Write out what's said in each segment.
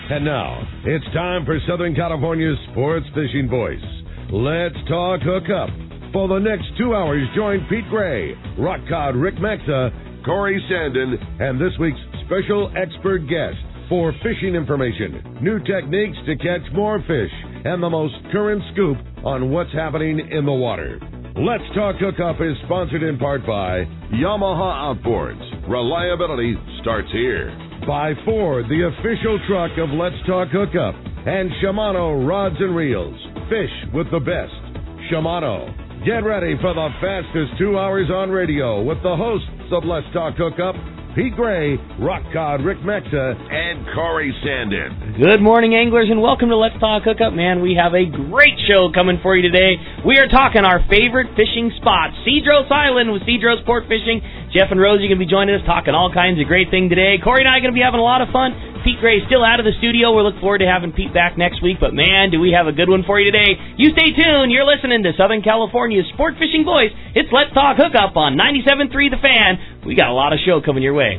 And now, it's time for Southern California's sports fishing voice. Let's talk hookup. For the next 2 hours, join Pete Gray, Rock Cod Rick Maxa, Corey Sandin, and this week's special expert guest for fishing information, new techniques to catch more fish, and the most current scoop on what's happening in the water. Let's Talk Hookup is sponsored in part by Yamaha Outboards. Reliability starts here. By Ford, the official truck of Let's Talk Hookup. And Shimano Rods and Reels. Fish with the best. Shimano. Get ready for the fastest 2 hours on radio with the hosts of Let's Talk Hookup, Pete Gray, Rock Cod Rick Maxa, and Corey Sandin. Good morning, anglers, and welcome to Let's Talk Hookup. Man, we have a great show coming for you today. We are talking our favorite fishing spots, Cedros Island with Cedros Sportfishing. Jeff and Rosie are going to be joining us, talking all kinds of great things today. Corey and I are going to be having a lot of fun. Pete Gray's still out of the studio. We're looking forward to having Pete back next week, but man, do we have a good one for you today. You stay tuned. You're listening to Southern California's sport fishing voice. It's Let's Talk Hookup on 97.3 The Fan. We got a lot of show coming your way.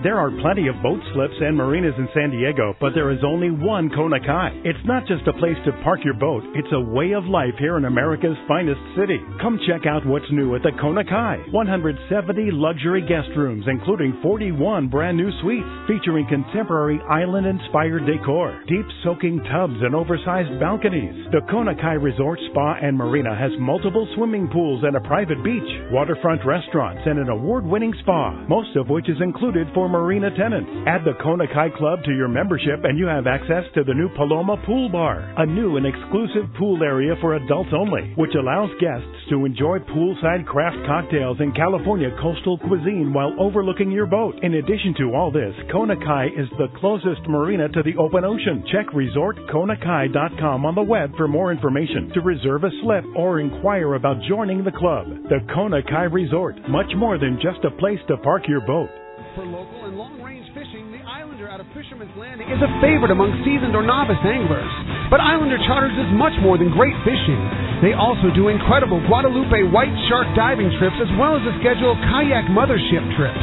There are plenty of boat slips and marinas in San Diego, but there is only one Kona Kai. It's not just a place to park your boat, it's a way of life here in America's finest city. Come check out what's new at the Kona Kai. 170 luxury guest rooms, including 41 brand new suites, featuring contemporary island-inspired decor, deep soaking tubs and oversized balconies. The Kona Kai Resort Spa and Marina has multiple swimming pools and a private beach, waterfront restaurants, and an award-winning spa, most of which is included for marina tenants. Add the Kona Kai Club to your membership and you have access to the new Paloma Pool Bar, a new and exclusive pool area for adults only, which allows guests to enjoy poolside craft cocktails and California coastal cuisine while overlooking your boat. In addition to all this, Kona Kai is the closest marina to the open ocean. Check resortkonakai.com on the web for more information, to reserve a slip or inquire about joining the club. The Kona Kai Resort, much more than just a place to park your boat. For local and long-range fishing, the Islander out of Fisherman's Landing is a favorite among seasoned or novice anglers. But Islander Charters is much more than great fishing. They also do incredible Guadalupe white shark diving trips as well as a schedule of kayak mothership trips.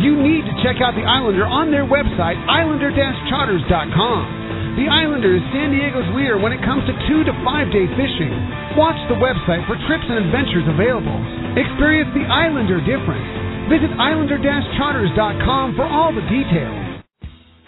You need to check out the Islander on their website, islander-charters.com. The Islander is San Diego's leader when it comes to 2 to 5 day fishing. Watch the website for trips and adventures available. Experience the Islander difference. Visit islander-charters.com for all the details.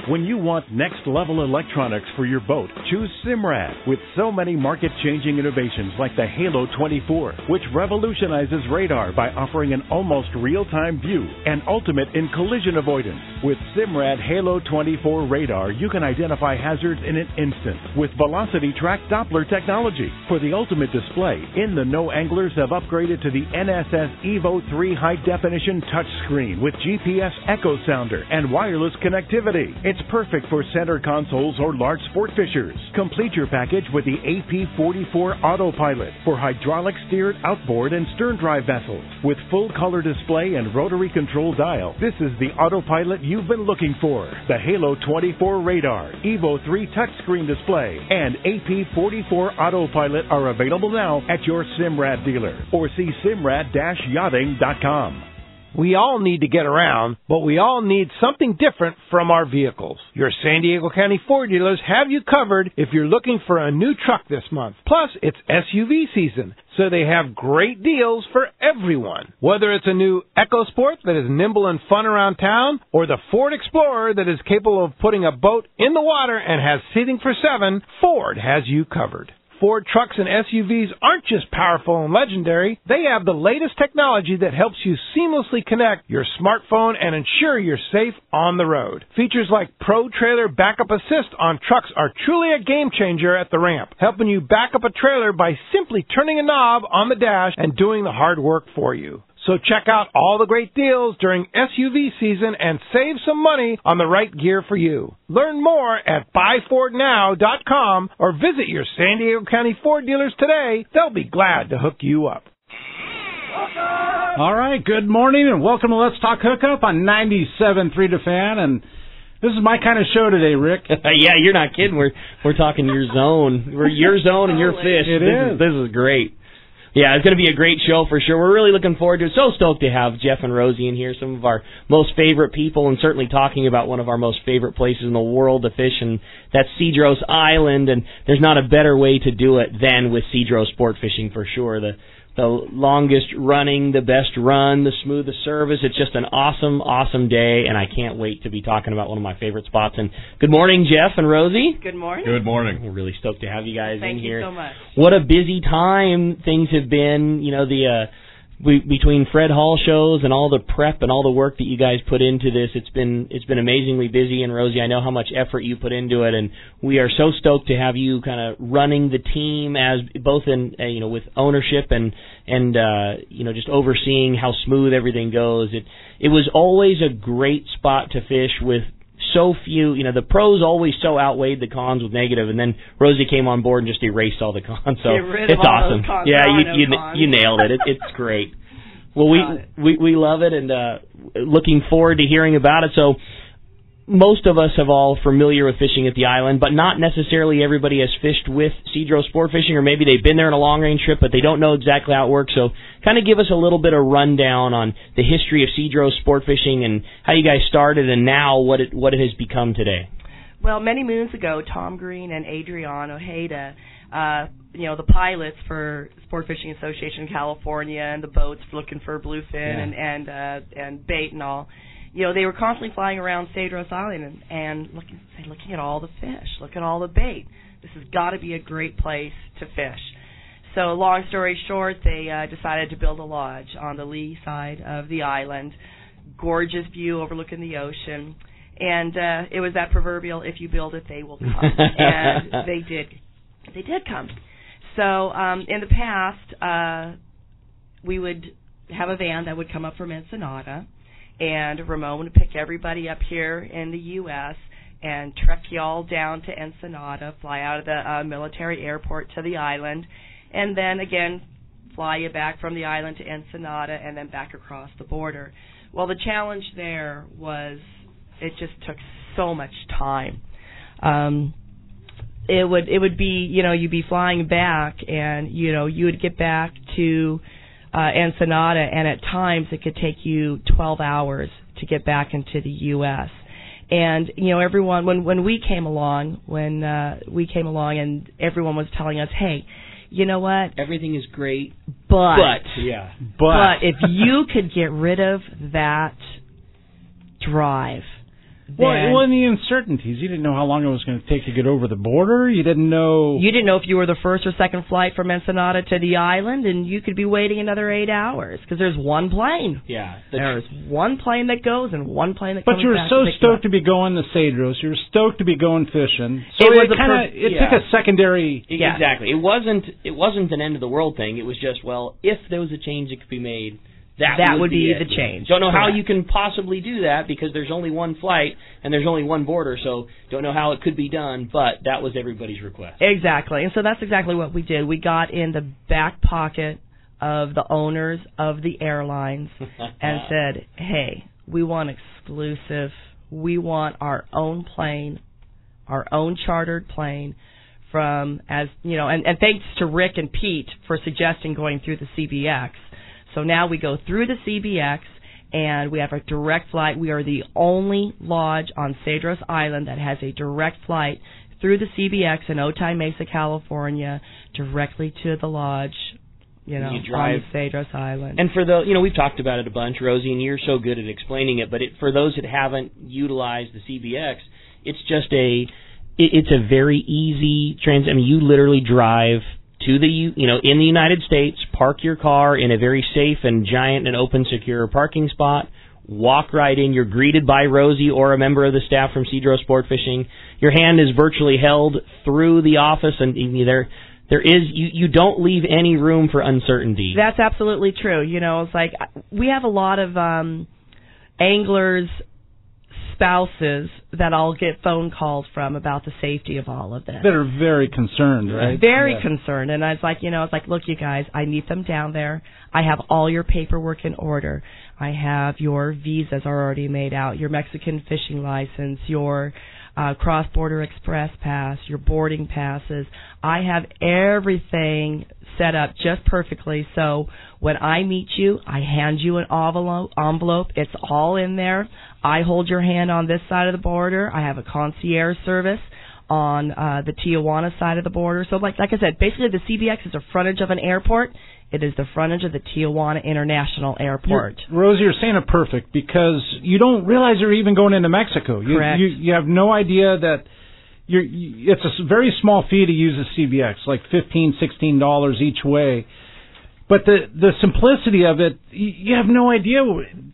When you want next-level electronics for your boat, choose Simrad. With so many market-changing innovations like the Halo 24, which revolutionizes radar by offering an almost real-time view and ultimate in collision avoidance. With Simrad Halo 24 radar, you can identify hazards in an instant with Velocity Track Doppler technology. For the ultimate display, In the Know anglers have upgraded to the NSS Evo 3 high-definition touchscreen with GPS Echo Sounder and wireless connectivity. It's perfect for center consoles or large sport fishers. Complete your package with the AP44 Autopilot for hydraulic-steered outboard and stern drive vessels. With full-color display and rotary control dial, this is the autopilot you've been looking for. The Halo 24 Radar, Evo 3 touchscreen display, and AP44 Autopilot are available now at your Simrad dealer or see simrad-yachting.com. We all need to get around, but we all need something different from our vehicles. Your San Diego County Ford dealers have you covered if you're looking for a new truck this month. Plus, it's SUV season, so they have great deals for everyone. Whether it's a new EcoSport that is nimble and fun around town, or the Ford Explorer that is capable of putting a boat in the water and has seating for 7, Ford has you covered. Ford trucks and SUVs aren't just powerful and legendary. They have the latest technology that helps you seamlessly connect your smartphone and ensure you're safe on the road. Features like Pro Trailer Backup Assist on trucks are truly a game changer at the ramp, helping you back up a trailer by simply turning a knob on the dash and doing the hard work for you. So check out all the great deals during SUV season and save some money on the right gear for you. Learn more at buyfordnow.com or visit your San Diego County Ford dealers today. They'll be glad to hook you up. All right, good morning and welcome to Let's Talk Hookup on 97.3 The Fan. And this is my kind of show today, Rick. Yeah, you're not kidding. We're talking your zone. We're your zone and your fish. It is. This is great. Yeah, it's going to be a great show for sure. We're really looking forward to it. So stoked to have Jeff and Rosie in here, some of our most favorite people, and certainly talking about one of our most favorite places in the world to fish, and that's Cedros Island. And there's not a better way to do it than with Cedros Sport Fishing for sure. The longest running, the best run, the smoothest service. It's just an awesome, awesome day, and I can't wait to be talking about one of my favorite spots. And good morning, Jeff and Rosie. Good morning. Good morning. We're really stoked to have you guys in here. Thank you so much. What a busy time things have been. You know, between Fred Hall shows and all the prep and all the work that you guys put into this, it's been amazingly busy. And Rosie, I know how much effort you put into it, and we are so stoked to have you kind of running the team as both in with ownership and just overseeing how smooth everything goes. It was always a great spot to fish with so few. The pros always so outweighed the cons with negative, and then Rosie came on board and just erased all the cons. So it's awesome. Yeah, you nailed it. It's great. Well, we love it, and looking forward to hearing about it. So most of us have all familiar with fishing at the island, but not necessarily everybody has fished with Cedros Sport Fishing, or maybe they've been there on a long-range trip, but they don't know exactly how it works. So kind of give us a little bit of rundown on the history of Cedros Sport Fishing and how you guys started and now what it has become today. Well, many moons ago, Tom Green and Adrian Ojeda, the pilots for Sport Fishing Association in California and the boats looking for bluefin and bait and all, they were constantly flying around Cedros Island and looking at all the fish, looking at all the bait. This has got to be a great place to fish. So long story short, they decided to build a lodge on the lee side of the island, gorgeous view overlooking the ocean, and it was that proverbial, if you build it, they will come. And they did. They did come. So in the past, we would have a van that would come up from Ensenada, and Ramon would pick everybody up here in the U.S. and trek you all down to Ensenada, fly out of the military airport to the island, and then again fly you back from the island to Ensenada and then back across the border. Well, the challenge there was it just took so much time. It would be, you'd be flying back, and you would get back to Ensenada, and at times it could take you 12 hours to get back into the U.S. And everyone, when we came along, and everyone was telling us, hey, you know what? Everything is great, but if you could get rid of that drive. Well, in the uncertainties, you didn't know how long it was going to take to get over the border. You didn't know if you were the first or second flight from Ensenada to the island, and you could be waiting another 8 hours because there's one plane. Yeah, there's one plane that goes and one plane that comes back. But you were so stoked to be going to Cedros. You were stoked to be going fishing. So it took a secondary. Yeah. Exactly. It wasn't an end of the world thing. It was just, if there was a change that could be made, that would be the change. Don't know how you can possibly do that because there's only one flight and there's only one border, so don't know how it could be done, but that was everybody's request. Exactly, and so that's exactly what we did. We got in the back pocket of the owners of the airlines and said, hey, we want exclusive. We want our own plane, our own chartered plane from, and thanks to Rick and Pete for suggesting going through the CBX. So now we go through the CBX, and we have a direct flight. We are the only lodge on Cedros Island that has a direct flight through the CBX in Otay Mesa, California, directly to the lodge, on Cedros Island. And for we've talked about it a bunch, Rosie, and you're so good at explaining it, but for those that haven't utilized the CBX, it's just it's a very easy you literally drive to in the United States, park your car in a very safe and giant and open, secure parking spot, walk right in. You're greeted by Rosie or a member of the staff from Cedros Sport Fishing. Your hand is virtually held through the office, and you don't leave any room for uncertainty. That's absolutely true. It's like we have a lot of anglers' spouses that I'll get phone calls from about the safety of all of this. That are very concerned, right? Very concerned. And I was like, look, you guys, I need them down there. I have all your paperwork in order. I have your visas are already made out, your Mexican fishing license, your cross-border express pass, your boarding passes. I have everything set up just perfectly. So when I meet you, I hand you an envelope. It's all in there. I hold your hand on this side of the border. I have a concierge service on the Tijuana side of the border. So like I said, basically the CBX is the frontage of an airport. It is the frontage of the Tijuana International Airport. Rosie, you're saying it perfect because you don't realize you're even going into Mexico. Correct. You have no idea that it's a very small fee to use a CBX, like $15, $16 each way. But the simplicity of it, you have no idea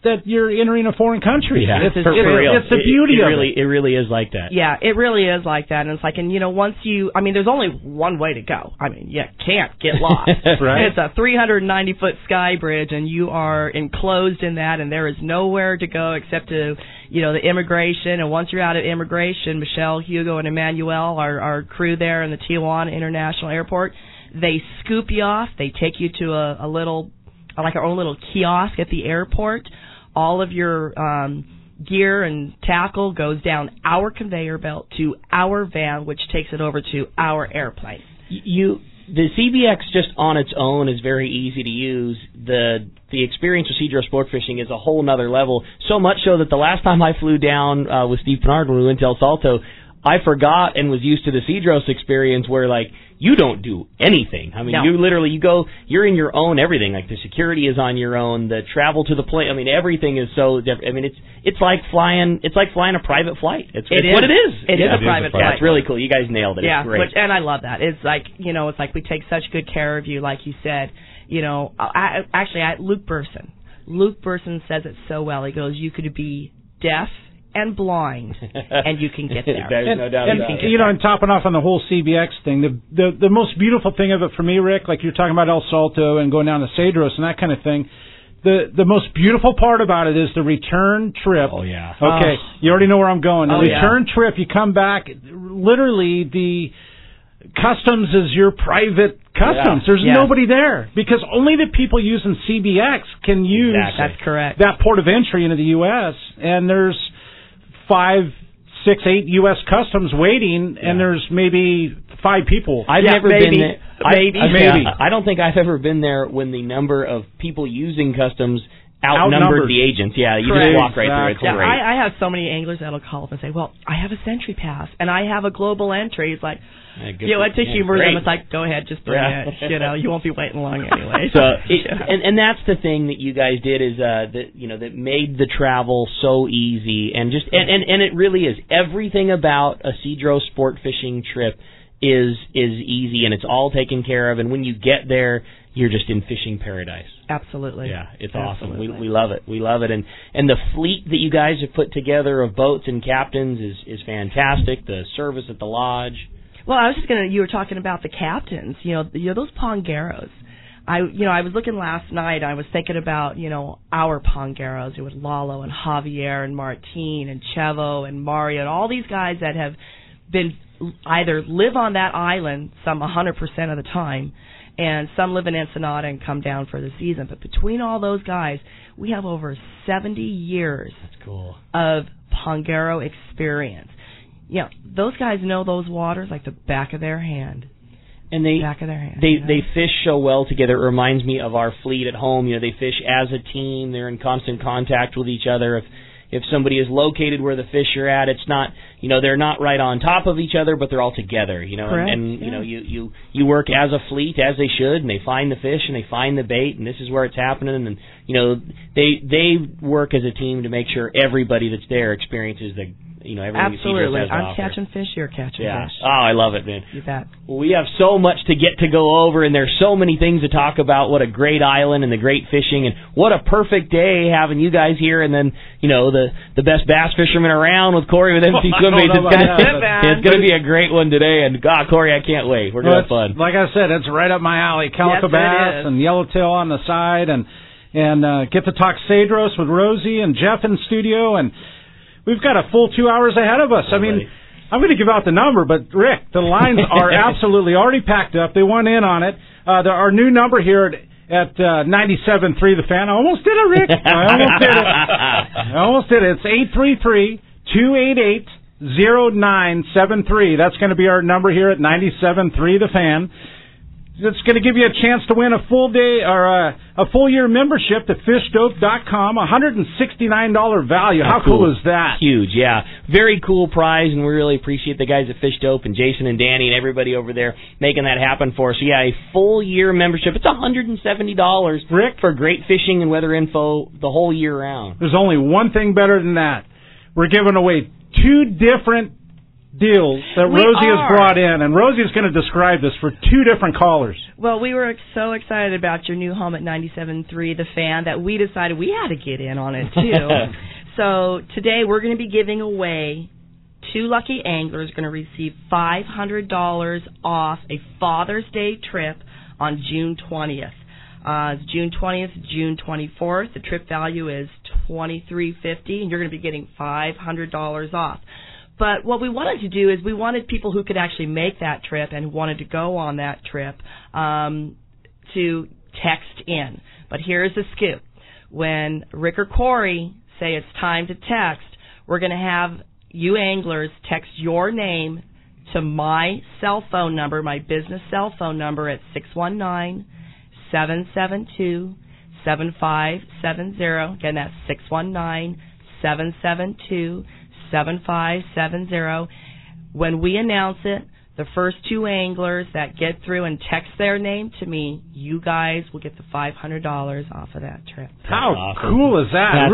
that you're entering a foreign country. Yeah, it's the beauty of it. It really is like that. Yeah, it really is like that. And it's like, and once there's only one way to go. I mean, you can't get lost. Right. It's a 390-foot sky bridge, and you are enclosed in that, and there is nowhere to go except to, the immigration. And once you're out of immigration, Michelle, Hugo, and Emmanuel, our crew there in the Tijuana International Airport, they scoop you off. They take you to a little, like our own little kiosk at the airport. All of your gear and tackle goes down our conveyor belt to our van, which takes it over to our airplane. The CBX just on its own is very easy to use. The experience with Cedros Sportfishing is a whole nother level. So much so that the last time I flew down with Steve Pinard when we went to El Salto, I forgot and was used to the Cedros experience where, like, you don't do anything. I mean, you literally, you're in your own everything. Like, the security is on your own, the travel to the plane. I mean, everything is so different. I mean, it's like flying a private flight. It's what it is. It is a private flight. Yeah, it's really cool. You guys nailed it. Yeah, it's great. And I love that. It's like, it's like we take such good care of you, like you said. Luke Burson says it so well. He goes, you could be deaf and blind, and you can get there. There's no doubt about it. And topping off on the whole CBX thing, the most beautiful thing of it for me, Rick, like you're talking about El Salto and going down to Cedros and that kind of thing, the most beautiful part about it is the return trip. Oh, yeah. Okay, you already know where I'm going. The return trip, you come back, literally the customs is your private customs. There's nobody there because only the people using CBX can use That's correct. that port of entry into the U.S., and there's 5, 6, 8 U.S. customs waiting, and there's maybe 5 people. I've never been there. Maybe. I don't think I've ever been there when the number of people using customs outnumbered the agents. Yeah, you just walk right through it. It's great. I have so many anglers that'll call up and say, well, I have a Century Pass, and I have a global entry. It's like, to humor them, it's like, go ahead, just bring it. You won't be waiting long anyway. So, and that's the thing that you guys did is that made the travel so easy, and it really is. Everything about a Cedros sport fishing trip is easy, and it's all taken care of. And when you get there, you're just in fishing paradise. Absolutely. Yeah, it's awesome. We love it. We love it. And the fleet that you guys have put together of boats and captains is fantastic. The service at the lodge. Well, I was just you were talking about the captains, those pongueros. I was looking last night, I was thinking about, our pongueros with Lalo and Javier and Martin and Chevo and Mario and all these guys that have been either live on that island some 100% of the time, and some live in Ensenada and come down for the season. But between all those guys, we have over 70 years of ponguero experience. Those guys know those waters like the back of their hand. And they fish so well together. It reminds me of our fleet at home. They fish as a team. They're in constant contact with each other. If somebody is located where the fish are at, it's not, they're not right on top of each other, but they're all together, Correct. You work as a fleet as they should, and they find the fish and they find the bait, and this is where it's happening, and they work as a team to make sure everybody that's there experiences everything. Absolutely. That Cedros has to I'm offer. catching fish, you're catching fish. Oh, I love it, man. You bet. Well, we have so much to go over, and there's so many things to talk about. What a great island and the great fishing, and what a perfect day having you guys here, and then the best bass fisherman around with Corey with MC Swimbaits. It's going to be a great one today, and God, Corey, I can't wait. We're going to have fun. Like I said, it's right up my alley. Calico bass and yellowtail on the side, and get to talk Cedros with Rosie and Jeff in studio, and we've got a full 2 hours ahead of us. I mean, I'm going to give out the number, but Rick, the lines are absolutely already packed up. They want in on it. Our new number here at at 97.3 The Fan. I almost did it, Rick. I almost did it. It's 833-288-0973. That's going to be our number here at 97.3 The Fan. It's going to give you a chance to win a full day or a full year membership to fishdope.com, $169 value. How cool is that? Huge, yeah. Very cool prize, and we really appreciate the guys at Fish Dope and Jason and Danny and everybody over there making that happen for us. So, yeah, a full year membership. It's $170, Rick, for great fishing and weather info the whole year round. There's only one thing better than that. We're giving away 2 different deals that Rosie has brought in, and Rosie is going to describe this for 2 different callers. Well, we were so excited about your new home at 97.3 The Fan that we decided we had to get in on it too. So today we're going to be giving away 2 lucky anglers going to receive $500 off a Father's Day trip on June 20th. It's June 20th, June 24th. The trip value is $23.50, and you're going to be getting $500 off. But what we wanted to do is we wanted people who could actually make that trip and wanted to go on that trip to text in. But here's the scoop. When Rick or Corey say it's time to text, we're going to have you anglers text your name to my cell phone number, my business cell phone number at 619-772-7570. Again, that's 619-772-7570. When we announce it, the first 2 anglers that get through and text their name to me, you guys will get the $500 off of that trip. How cool is that?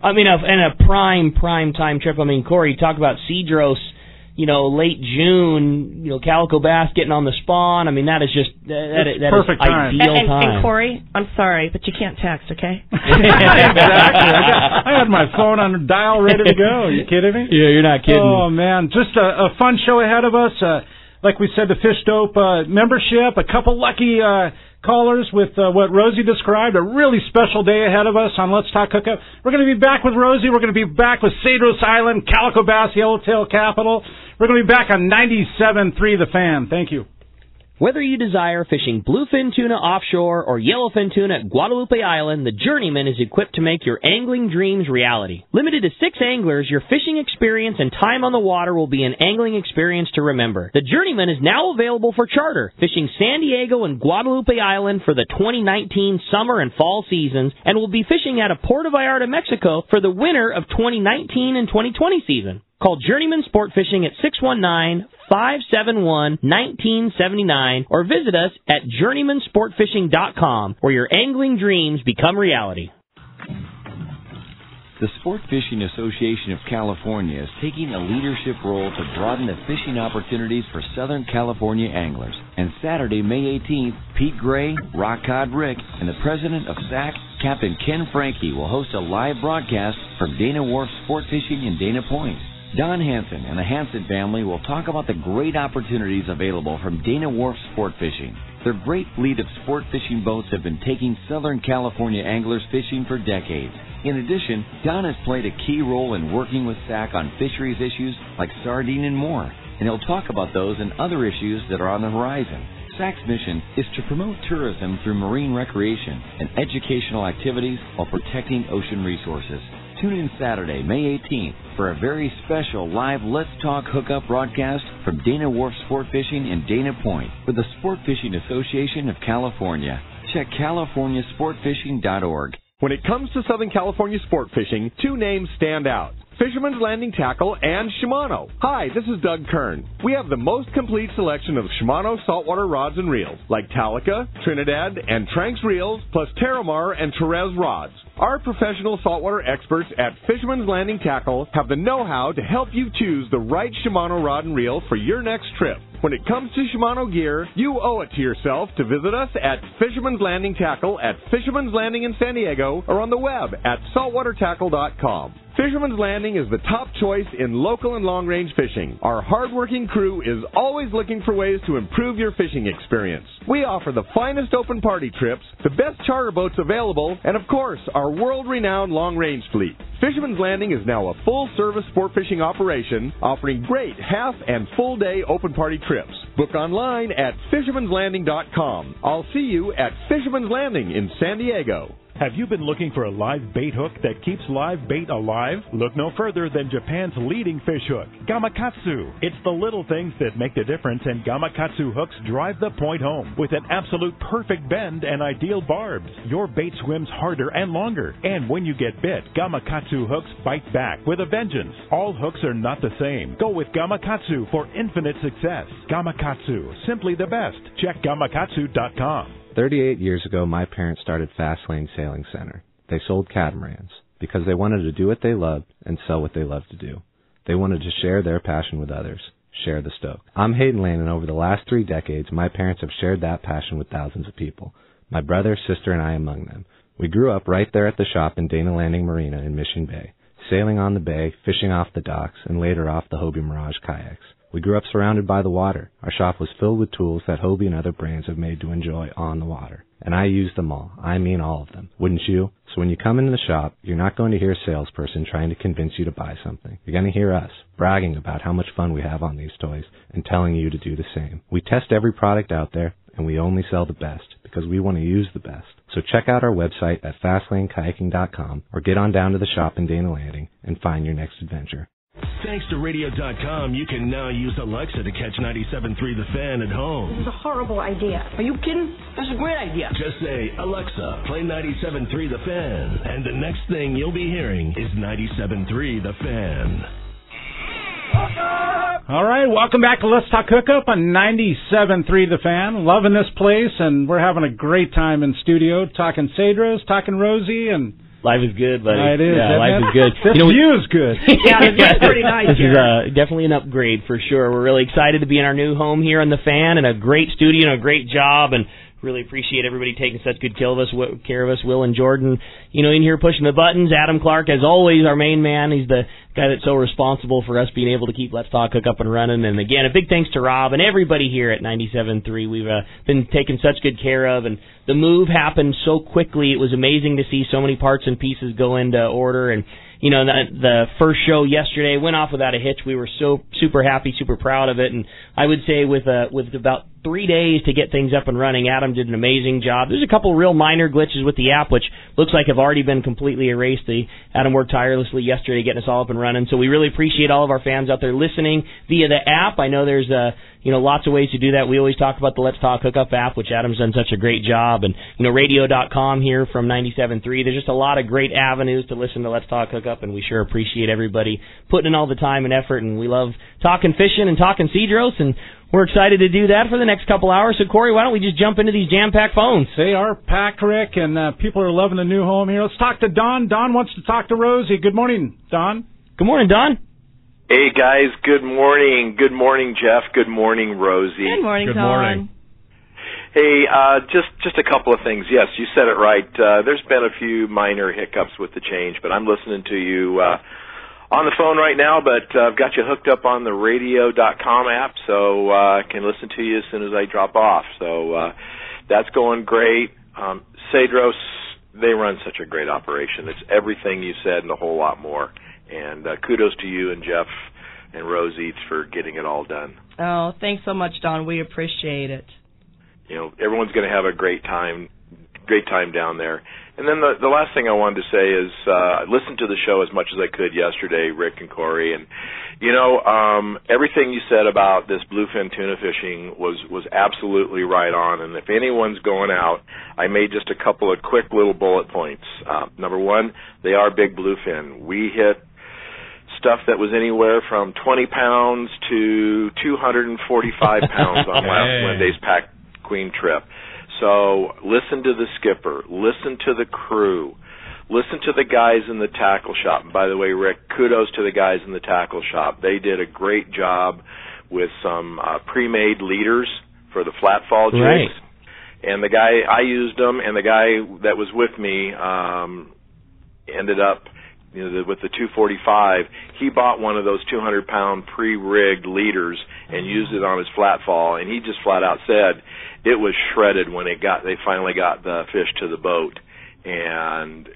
I mean, and a prime time trip. I mean, Corey, talk about Cedros, late June, calico bass getting on the spawn. I mean, that is just that is perfect time. Ideal time. And Corey, I'm sorry, but you can't text, okay? Exactly. I had my phone on dial ready to go. Are you kidding me? Yeah, you're not kidding. Oh man, just a fun show ahead of us. Like we said, the Fish Dope membership, a couple lucky callers with what Rosie described, a really special day ahead of us on Let's Talk Hookup. We're going to be back with Rosie. We're going to be back with Cedros Island, Calico Bass, Yellowtail Capital. We're going to be back on 97.3 The Fan. Thank you. Whether you desire fishing bluefin tuna offshore or yellowfin tuna at Guadalupe Island, the Journeyman is equipped to make your angling dreams reality. Limited to 6 anglers, your fishing experience and time on the water will be an angling experience to remember. The Journeyman is now available for charter, fishing San Diego and Guadalupe Island for the 2019 summer and fall seasons, and will be fishing out of Puerto Vallarta, Mexico for the winter of 2019 and 2020 season. Call Journeyman Sport Fishing at 619-571-1979 or visit us at journeymansportfishing.com, where your angling dreams become reality. The Sportfishing Association of California is taking a leadership role to broaden the fishing opportunities for Southern California anglers. And Saturday, May 18th, Pete Gray, Rock Cod Rick, and the president of SAC, Captain Ken Franke, will host a live broadcast from Dana Wharf Sport Fishing in Dana Point. Don Hansen and the Hansen family will talk about the great opportunities available from Dana Wharf Sport Fishing. Their great fleet of sport fishing boats have been taking Southern California anglers fishing for decades. In addition, Don has played a key role in working with SAC on fisheries issues like sardine and more, and he'll talk about those and other issues that are on the horizon. SAC's mission is to promote tourism through marine recreation and educational activities while protecting ocean resources. Tune in Saturday, May 18th for a very special live Let's Talk Hookup broadcast from Dana Wharf Sport Fishing in Dana Point with the Sport Fishing Association of California. Check californiasportfishing.org. When it comes to Southern California sport fishing, 2 names stand out: Fisherman's Landing Tackle and Shimano. Hi, this is Doug Kern. We have the most complete selection of Shimano saltwater rods and reels, like Talica, Trinidad, and Tranks reels, plus Terramar and Therese rods. Our professional saltwater experts at Fisherman's Landing Tackle have the know-how to help you choose the right Shimano rod and reel for your next trip. When it comes to Shimano gear, you owe it to yourself to visit us at Fisherman's Landing Tackle at Fisherman's Landing in San Diego or on the web at saltwatertackle.com. Fisherman's Landing is the top choice in local and long-range fishing. Our hard-working crew is always looking for ways to improve your fishing experience. We offer the finest open party trips, the best charter boats available, and of course, our world-renowned long-range fleet. Fisherman's Landing is now a full-service sport fishing operation offering great half and full-day open party trips. Book online at fishermanslanding.com. I'll see you at Fisherman's Landing in San Diego. Have you been looking for a live bait hook that keeps live bait alive? Look no further than Japan's leading fish hook, Gamakatsu. It's the little things that make the difference, and Gamakatsu hooks drive the point home with an absolute perfect bend and ideal barbs. Your bait swims harder and longer, and when you get bit, Gamakatsu hooks bite back with a vengeance. All hooks are not the same. Go with Gamakatsu for infinite success. Gamakatsu, simply the best. Check gamakatsu.com. 38 years ago, my parents started Fast Lane Sailing Center. They sold catamarans because they wanted to do what they loved and sell what they loved to do. They wanted to share their passion with others, share the stoke. I'm Hayden Lane, and over the last 3 decades, my parents have shared that passion with thousands of people, my brother, sister, and I among them. We grew up right there at the shop in Dana Landing Marina in Mission Bay, sailing on the bay, fishing off the docks, and later off the Hobie Mirage kayaks. We grew up surrounded by the water. Our shop was filled with tools that Hobie and other brands have made to enjoy on the water. And I use them all. I mean all of them. Wouldn't you? So when you come into the shop, you're not going to hear a salesperson trying to convince you to buy something. You're going to hear us bragging about how much fun we have on these toys and telling you to do the same. We test every product out there, and we only sell the best because we want to use the best. So check out our website at fastlanekayaking.com or get on down to the shop in Dana Landing and find your next adventure. Thanks to Radio.com, you can now use Alexa to catch 97.3 The Fan at home. This is a horrible idea. Are you kidding? That's a great idea. Just say, Alexa, play 97.3 The Fan, and the next thing you'll be hearing is 97.3 The Fan. All right, welcome back to Let's Talk Hookup on 97.3 The Fan. Loving this place, and we're having a great time in studio, talking Cedros, talking Rosie, and... Life is good, buddy. It is. Yeah, life is good. This view is good. Yeah, it's pretty nice. This is definitely an upgrade for sure. We're really excited to be in our new home here on The Fan, and a great studio and a great job, and really appreciate everybody taking such good care of us. Will and Jordan, in here pushing the buttons. Adam Clark, as always, our main man. He's the guy that's so responsible for us being able to keep Let's Talk Hook up and running. And again, a big thanks to Rob and everybody here at 97.3. We've been taken such good care of, and the move happened so quickly. It was amazing to see so many parts and pieces go into order. And the first show yesterday went off without a hitch. We were so super happy, super proud of it. And I would say with about 3 days to get things up and running, Adam did an amazing job. There's a couple real minor glitches with the app, which looks like have already been completely erased. Adam worked tirelessly yesterday getting us all up and running. So we really appreciate all of our fans out there listening via the app. I know there's lots of ways to do that. We always talk about the Let's Talk Hookup app, which Adam's done such a great job. And, radio.com here from 97.3. There's just a lot of great avenues to listen to Let's Talk Hookup, and we sure appreciate everybody putting in all the time and effort. And we love talking fishing and talking Cedros, and we're excited to do that for the next couple hours. So, Corey, why don't we just jump into these jam-packed phones? They are packed, Rick, and people are loving the new home here. Let's talk to Don. Don wants to talk to Rosie. Good morning, Don. Good morning, Don. Hey, guys. Good morning. Good morning, Jeff. Good morning, Rosie. Good morning, Good Don. morning. Hey, just a couple of things. Yes, you said it right. There's been a few minor hiccups with the change, but I'm listening to you on the phone right now, but I've got you hooked up on the radio.com app, so I can listen to you as soon as I drop off. So that's going great. Cedros, they run such a great operation. It's everything you said and a whole lot more. And kudos to you and Jeff and Rosie for getting it all done. Oh, thanks so much, Don. We appreciate it. Everyone's going to have a great time down there. And then the last thing I wanted to say is I listened to the show as much as I could yesterday, Rick and Corey, and everything you said about this bluefin tuna fishing was absolutely right on. And if anyone's going out, I made just a couple of quick little bullet points. Number one, they are big bluefin. We hit stuff that was anywhere from 20 pounds to 245 pounds on last Monday's Pack Queen trip. So listen to the skipper, listen to the crew, listen to the guys in the tackle shop. And by the way, Rick, kudos to the guys in the tackle shop. They did a great job with some pre-made leaders for the flat fall jigs. Right. And the guy, I used them, and the guy that was with me ended up, with the 245, he bought one of those 200-pound pre-rigged leaders and used it on his flat fall, and he just flat out said it was shredded when they finally got the fish to the boat, and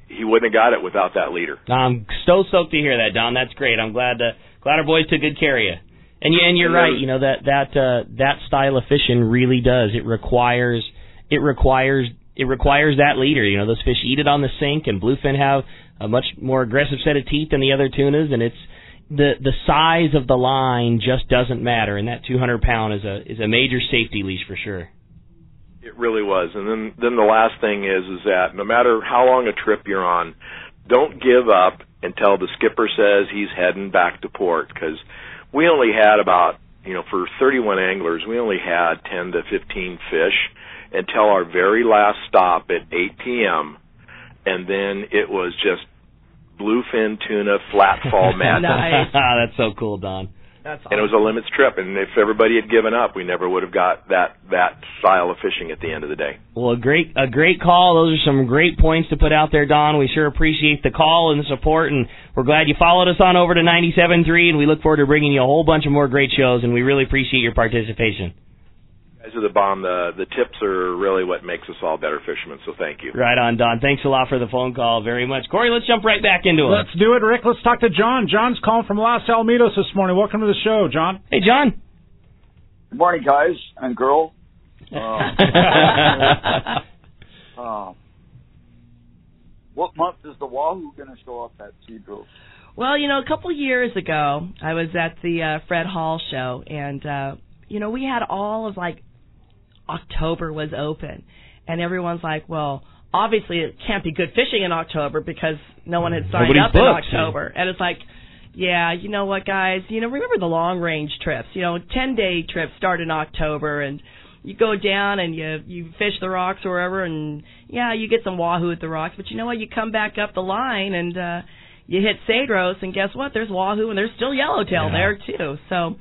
he wouldn't have got it without that leader. I'm so stoked to hear that, Don. That's great. I'm glad our boys took good care of you. And you're right. You know that style of fishing really does. It requires that leader. You know, those fish eat it on the sink, and bluefin have a much more aggressive set of teeth than the other tunas, and it's the size of the line just doesn't matter. And that 200-pound is a major safety leash for sure. It really was. And then the last thing is that no matter how long a trip you're on, don't give up until the skipper says he's heading back to port, because we only had about, for 31 anglers, we only had 10 to 15 fish until our very last stop at 8 p.m., and then it was just bluefin tuna flatfall madness. Nice. That's so cool, Don. That's awesome. And it was a limits trip, and if everybody had given up, we never would have got that style of fishing at the end of the day. Well, a great call. Those are some great points to put out there, Don. We sure appreciate the call and the support, and we're glad you followed us on over to 97.3, and we look forward to bringing you a whole bunch of more great shows, and we really appreciate your participation. You guys are the bomb. The tips are really what makes us all better fishermen, so thank you. Right on, Don. Thanks a lot for the phone call very much. Corey, let's jump right back into it. Let's do it, Rick. Let's talk to John. John's calling from Los Alamitos this morning. Welcome to the show, John. Hey, John. Good morning, guys and girl. What month is the wahoo going to show up at Cedros? Well, a couple years ago, I was at the Fred Hall show, and, we had all of, October was open. And everyone's like, well, obviously it can't be good fishing in October because no one had signed up in October. And it's like, yeah, you know what, guys? Remember the long-range trips. 10-day trips start in October, and you go down and you fish the rocks or wherever, and, yeah, you get some wahoo at the rocks. But you know what? You come back up the line, and you hit Cedros, and guess what? There's wahoo, and there's still yellowtail there, too. So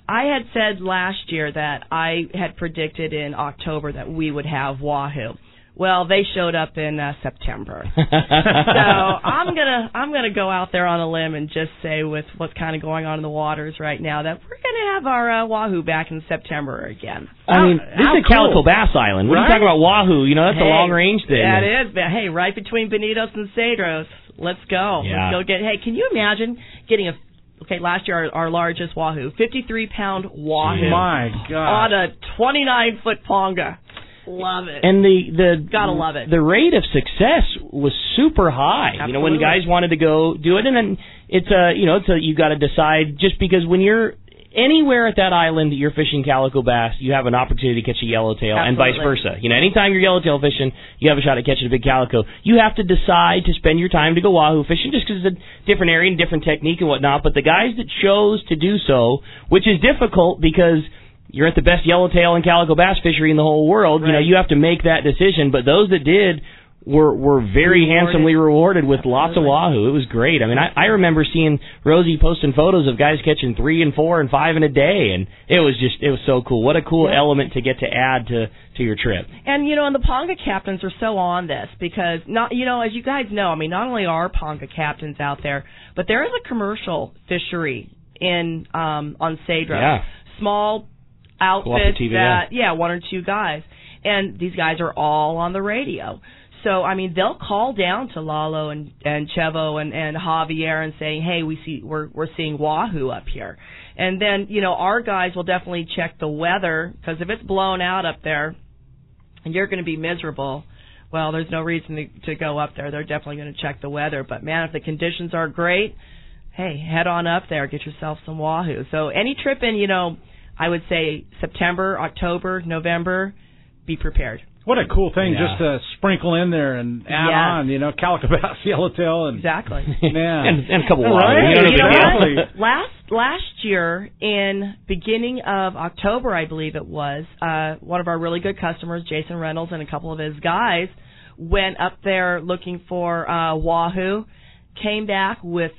I had said last year that I had predicted in October that we would have wahoo. Well, they showed up in September. So I'm gonna go out there on a limb and just say, with what's kind of going on in the waters right now, that we're gonna have our wahoo back in September again. I mean, this is a Calico Bass Island. When you talk about wahoo, that's a long range thing. That is. Hey, right between Bonitos and Cedros. Let's go. Yeah. Let's go get. Hey, can you imagine getting a? Okay, last year our largest wahoo, 53-pound wahoo. My God. On a 29-foot ponga. Love it. And the gotta love it. The rate of success was super high. Absolutely. When guys wanted to go do it, and then you got to decide, just because when you're anywhere at that island that you're fishing calico bass, you have an opportunity to catch a yellowtail, and vice versa. Anytime you're yellowtail fishing, you have a shot at catching a big calico. You have to decide to spend your time to go wahoo fishing, just because it's a different area and different technique and whatnot. But the guys that chose to do so, which is difficult because you're at the best yellowtail and calico bass fishery in the whole world, right. You have to make that decision. But those that did were very handsomely rewarded with lots of wahoo. It was great. I mean, I remember seeing Rosie posting photos of guys catching 3 and 4 and 5 in a day, and it was so cool. What a cool element to get to add to your trip. And and the ponga captains are so on this because as you guys know, not only are ponga captains out there, but there is a commercial fishery in on Cedros. Yeah. Small outfits that 1 or 2 guys, and these guys are all on the radio. So they'll call down to Lalo and Chevo and Javier and saying, hey, we're seeing wahoo up here. And then our guys will definitely check the weather, because if it's blown out up there and you're going to be miserable, well, there's no reason to go up there. They're definitely going to check the weather. But man, if the conditions are great, hey, head on up there, get yourself some wahoo. So any trip in, I would say September, October, November, be prepared. What a cool thing just to sprinkle in there and add on, calico bass, yellowtail, and exactly, man, and a couple of Last year, in beginning of October, I believe it was, one of our really good customers, Jason Reynolds, and a couple of his guys went up there looking for wahoo, came back with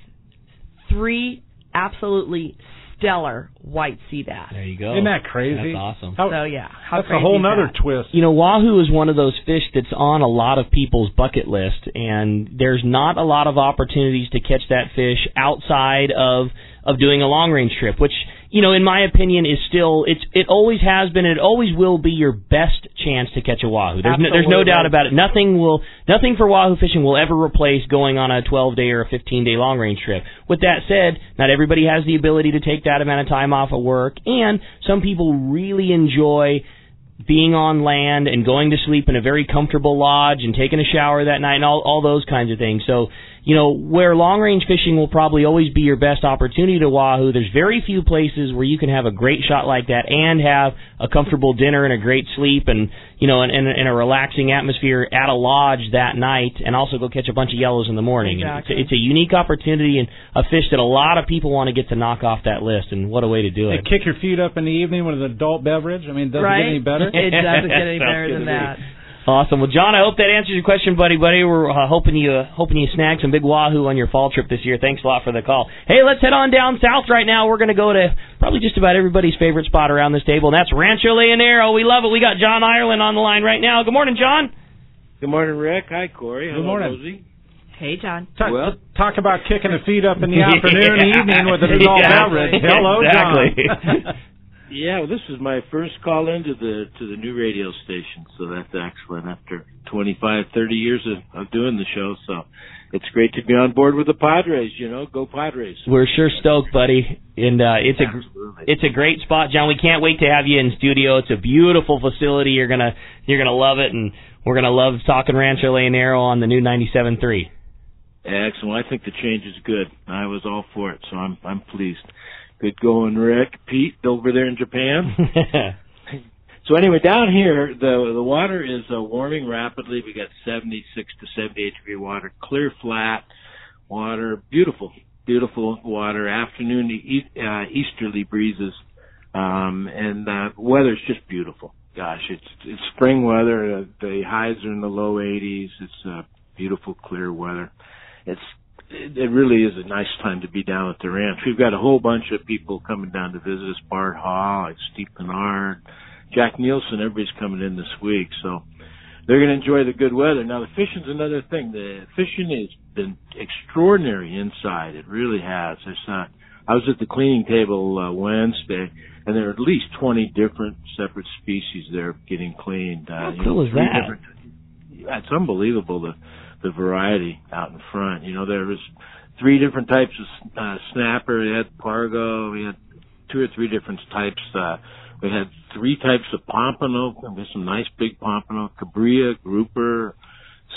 3 absolutely stellar white sea bass. There you go. Isn't that crazy? That's awesome. That's a whole nother twist. Wahoo is one of those fish that's on a lot of people's bucket list, and there's not a lot of opportunities to catch that fish outside of doing a long range trip, which in my opinion, is still it always has been and it always will be your best chance to catch a wahoo. There's no doubt about it. Nothing for wahoo fishing will ever replace going on a 12-day or a 15-day long-range trip. With that said, not everybody has the ability to take that amount of time off of work, and some people really enjoy being on land and going to sleep in a very comfortable lodge and taking a shower that night and all those kinds of things. So, where long-range fishing will probably always be your best opportunity to wahoo, there's very few places where you can have a great shot like that and have a comfortable dinner and a great sleep and, and a relaxing atmosphere at a lodge that night and also go catch a bunch of yellows in the morning. Exactly. It's a unique opportunity and a fish that a lot of people want to get to knock off that list, and what a way to do it. Kick your feet up in the evening with an adult beverage. I mean, does it get any better? It doesn't get any better than that. Awesome. Well, John, I hope that answers your question, buddy. We're hoping you snag some big wahoo on your fall trip this year. Thanks a lot for the call. Hey, let's head on down south right now. We're going to go to probably just about everybody's favorite spot around this table, and that's Rancho Leonero. We love it. We got John Ireland on the line right now. Good morning, John. Good morning, Rick. Hi, Corey. Good morning. Rosie. Hey, John. Talk about kicking the feet up in the afternoon and evening with an adult beverage. Hello, John. Yeah, well, this is my first call into the new radio station, so that's excellent after 25, 30 years of doing the show. So it's great to be on board with the Padres. Go Padres. We're sure stoked, buddy, and it's a great spot, John. We can't wait to have you in studio. It's a beautiful facility. You're gonna love it, and we're gonna love talking Rancho Leonero on the new 97.3. Excellent. I think the change is good. I was all for it, so I'm pleased. Good going, Rick. Pete, over there in Japan. So anyway, down here, the water is warming rapidly. We got 76 to 78 degree water, clear, flat water, beautiful water. Afternoon easterly breezes, and weather's just beautiful. Gosh, it's spring weather. The highs are in the low 80s. It's beautiful, clear weather. It really is a nice time to be down at the ranch. We've got a whole bunch of people coming down to visit us. Bart Hall, Steve Pinard, Jack Nielsen, everybody's coming in this week. So they're going to enjoy the good weather. Now, the fishing's another thing. The fishing has been extraordinary inside. It really has. I was at the cleaning table Wednesday, and there are at least 20 different separate species there getting cleaned. How cool is that? It's unbelievable, the variety out in front. There was 3 different types of snapper. We had pargo. We had 2 or 3 different types. We had 3 types of pompano. There's some nice big pompano. Cabria, grouper,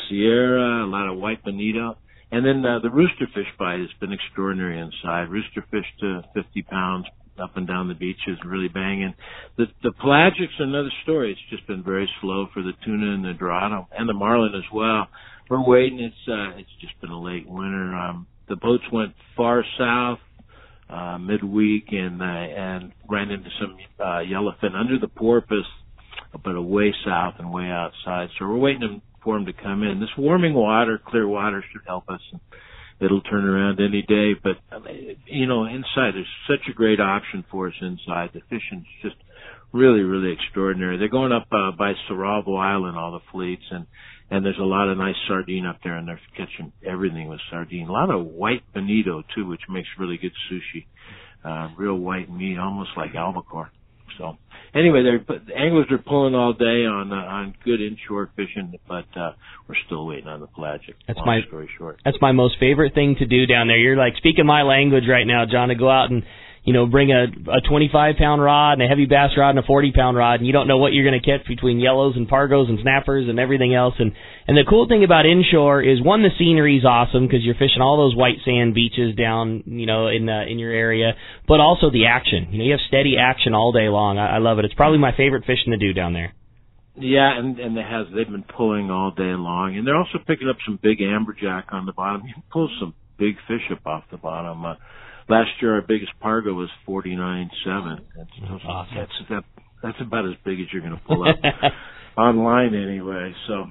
Sierra, a lot of white bonito. And then the roosterfish bite has been extraordinary inside. Roosterfish to 50 pounds up and down the beaches, really banging. The pelagics are another story. It's just been very slow for the tuna and the dorado and the marlin as well. We're waiting. It's just been a late winter. The boats went far south midweek and ran into some yellowfin under the porpoise, but way south and way outside. So we're waiting for them to come in. This warming water, clear water, should help us. It'll turn around any day. But inside there's such a great option for us inside. The fishing's just really, really extraordinary. They're going up by Saravo Island, all the fleets, and there's a lot of nice sardine up there, and they're catching everything with sardine. A lot of white bonito, too, which makes really good sushi. Real white meat, almost like albacore. So, anyway, the anglers are pulling all day on good inshore fishing, but we're still waiting on the pelagic. Long story short. That's my most favorite thing to do down there. You're like speaking my language right now, John, to go out and bring a 25-pound rod and a heavy bass rod and a 40-pound rod, and you don't know what you're going to catch between yellows and pargos and snappers and everything else. And the cool thing about inshore is, one, the scenery's awesome because you're fishing all those white sand beaches down, in your area, but also the action. You have steady action all day long. I love it. It's probably my favorite fishing to do down there. Yeah, and they've been pulling all day long, and they're also picking up some big amberjack on the bottom. You can pull some big fish up off the bottom. Last year, our biggest pargo was 49.7. That's about as big as you're going to pull up online anyway. So,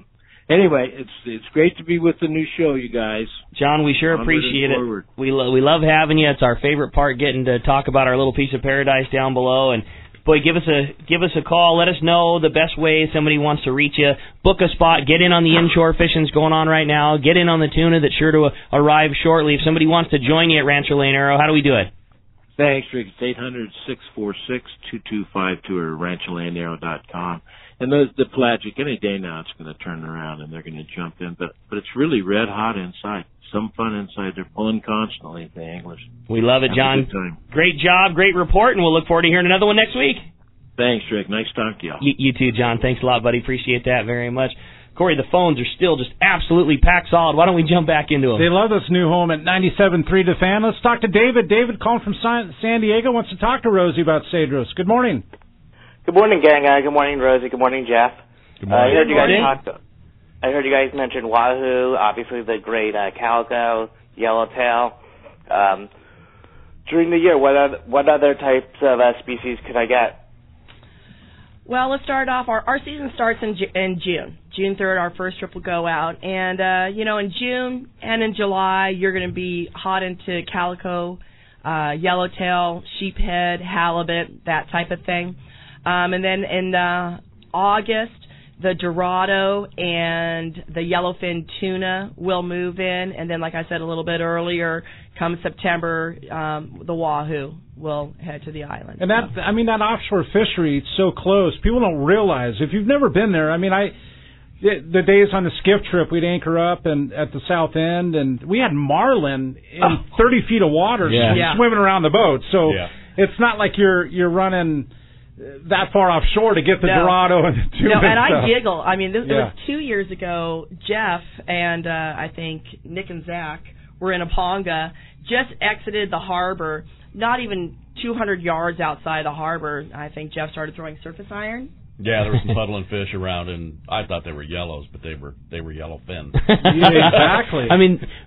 anyway, it's great to be with the new show, you guys. John, we sure appreciate it. We love having you. It's our favorite part, getting to talk about our little piece of paradise down below. And boy, give us a call. Let us know the best way somebody wants to reach you. Book a spot. Get in on the inshore fishing's going on right now. Get in on the tuna that's sure to arrive shortly. If somebody wants to join you at Rancho Leonero, how do we do it? Thanks, Rick. It's 800-646-2252 or rancholandarrow.com. And the pelagic, any day now, it's going to turn around and they're going to jump in. But it's really red hot inside. Some fun inside. They're pulling constantly, the anglers. We love it, John. Great job, great report, and we'll look forward to hearing another one next week. Thanks, Rick. Nice talking to y'all. You too, John. Thanks a lot, buddy. Appreciate that very much. Corey, the phones are still just absolutely packed solid. Why don't we jump back into them? They love this new home at 97.3 The Fan. Let's talk to David. David calling from San Diego wants to talk to Rosie about Cedros. Good morning. Good morning, gang. Good morning, Rosie. Good morning, Jeff. Good morning. I heard you guys mention wahoo, obviously the great calico, yellowtail. During the year, what other types of species could I get? Well, let's start off. Our season starts in June. June 3rd, our first trip will go out. And, in June and in July, you're going to be hot into calico, yellowtail, sheephead, halibut, that type of thing. And then in August, the Dorado and the yellowfin tuna will move in. And then, like I said a little bit earlier, come September, the wahoo will head to the island. And that offshore fishery, it's so close. People don't realize. If you've never been there, the days on the skiff trip, we'd anchor up and at the south end, and we had marlin in 30 feet of water swimming around the boat. So it's not like you're running that far offshore to get the Dorado and the tuna. No, and stuff. I giggle. It was 2 years ago. Jeff and I think Nick and Zach were in Aponga, just exited the harbor, not even 200 yards outside the harbor. I think Jeff started throwing surface iron. Yeah, there were some puddling fish around, and I thought they were yellows, but they were yellowfin. Yeah, exactly.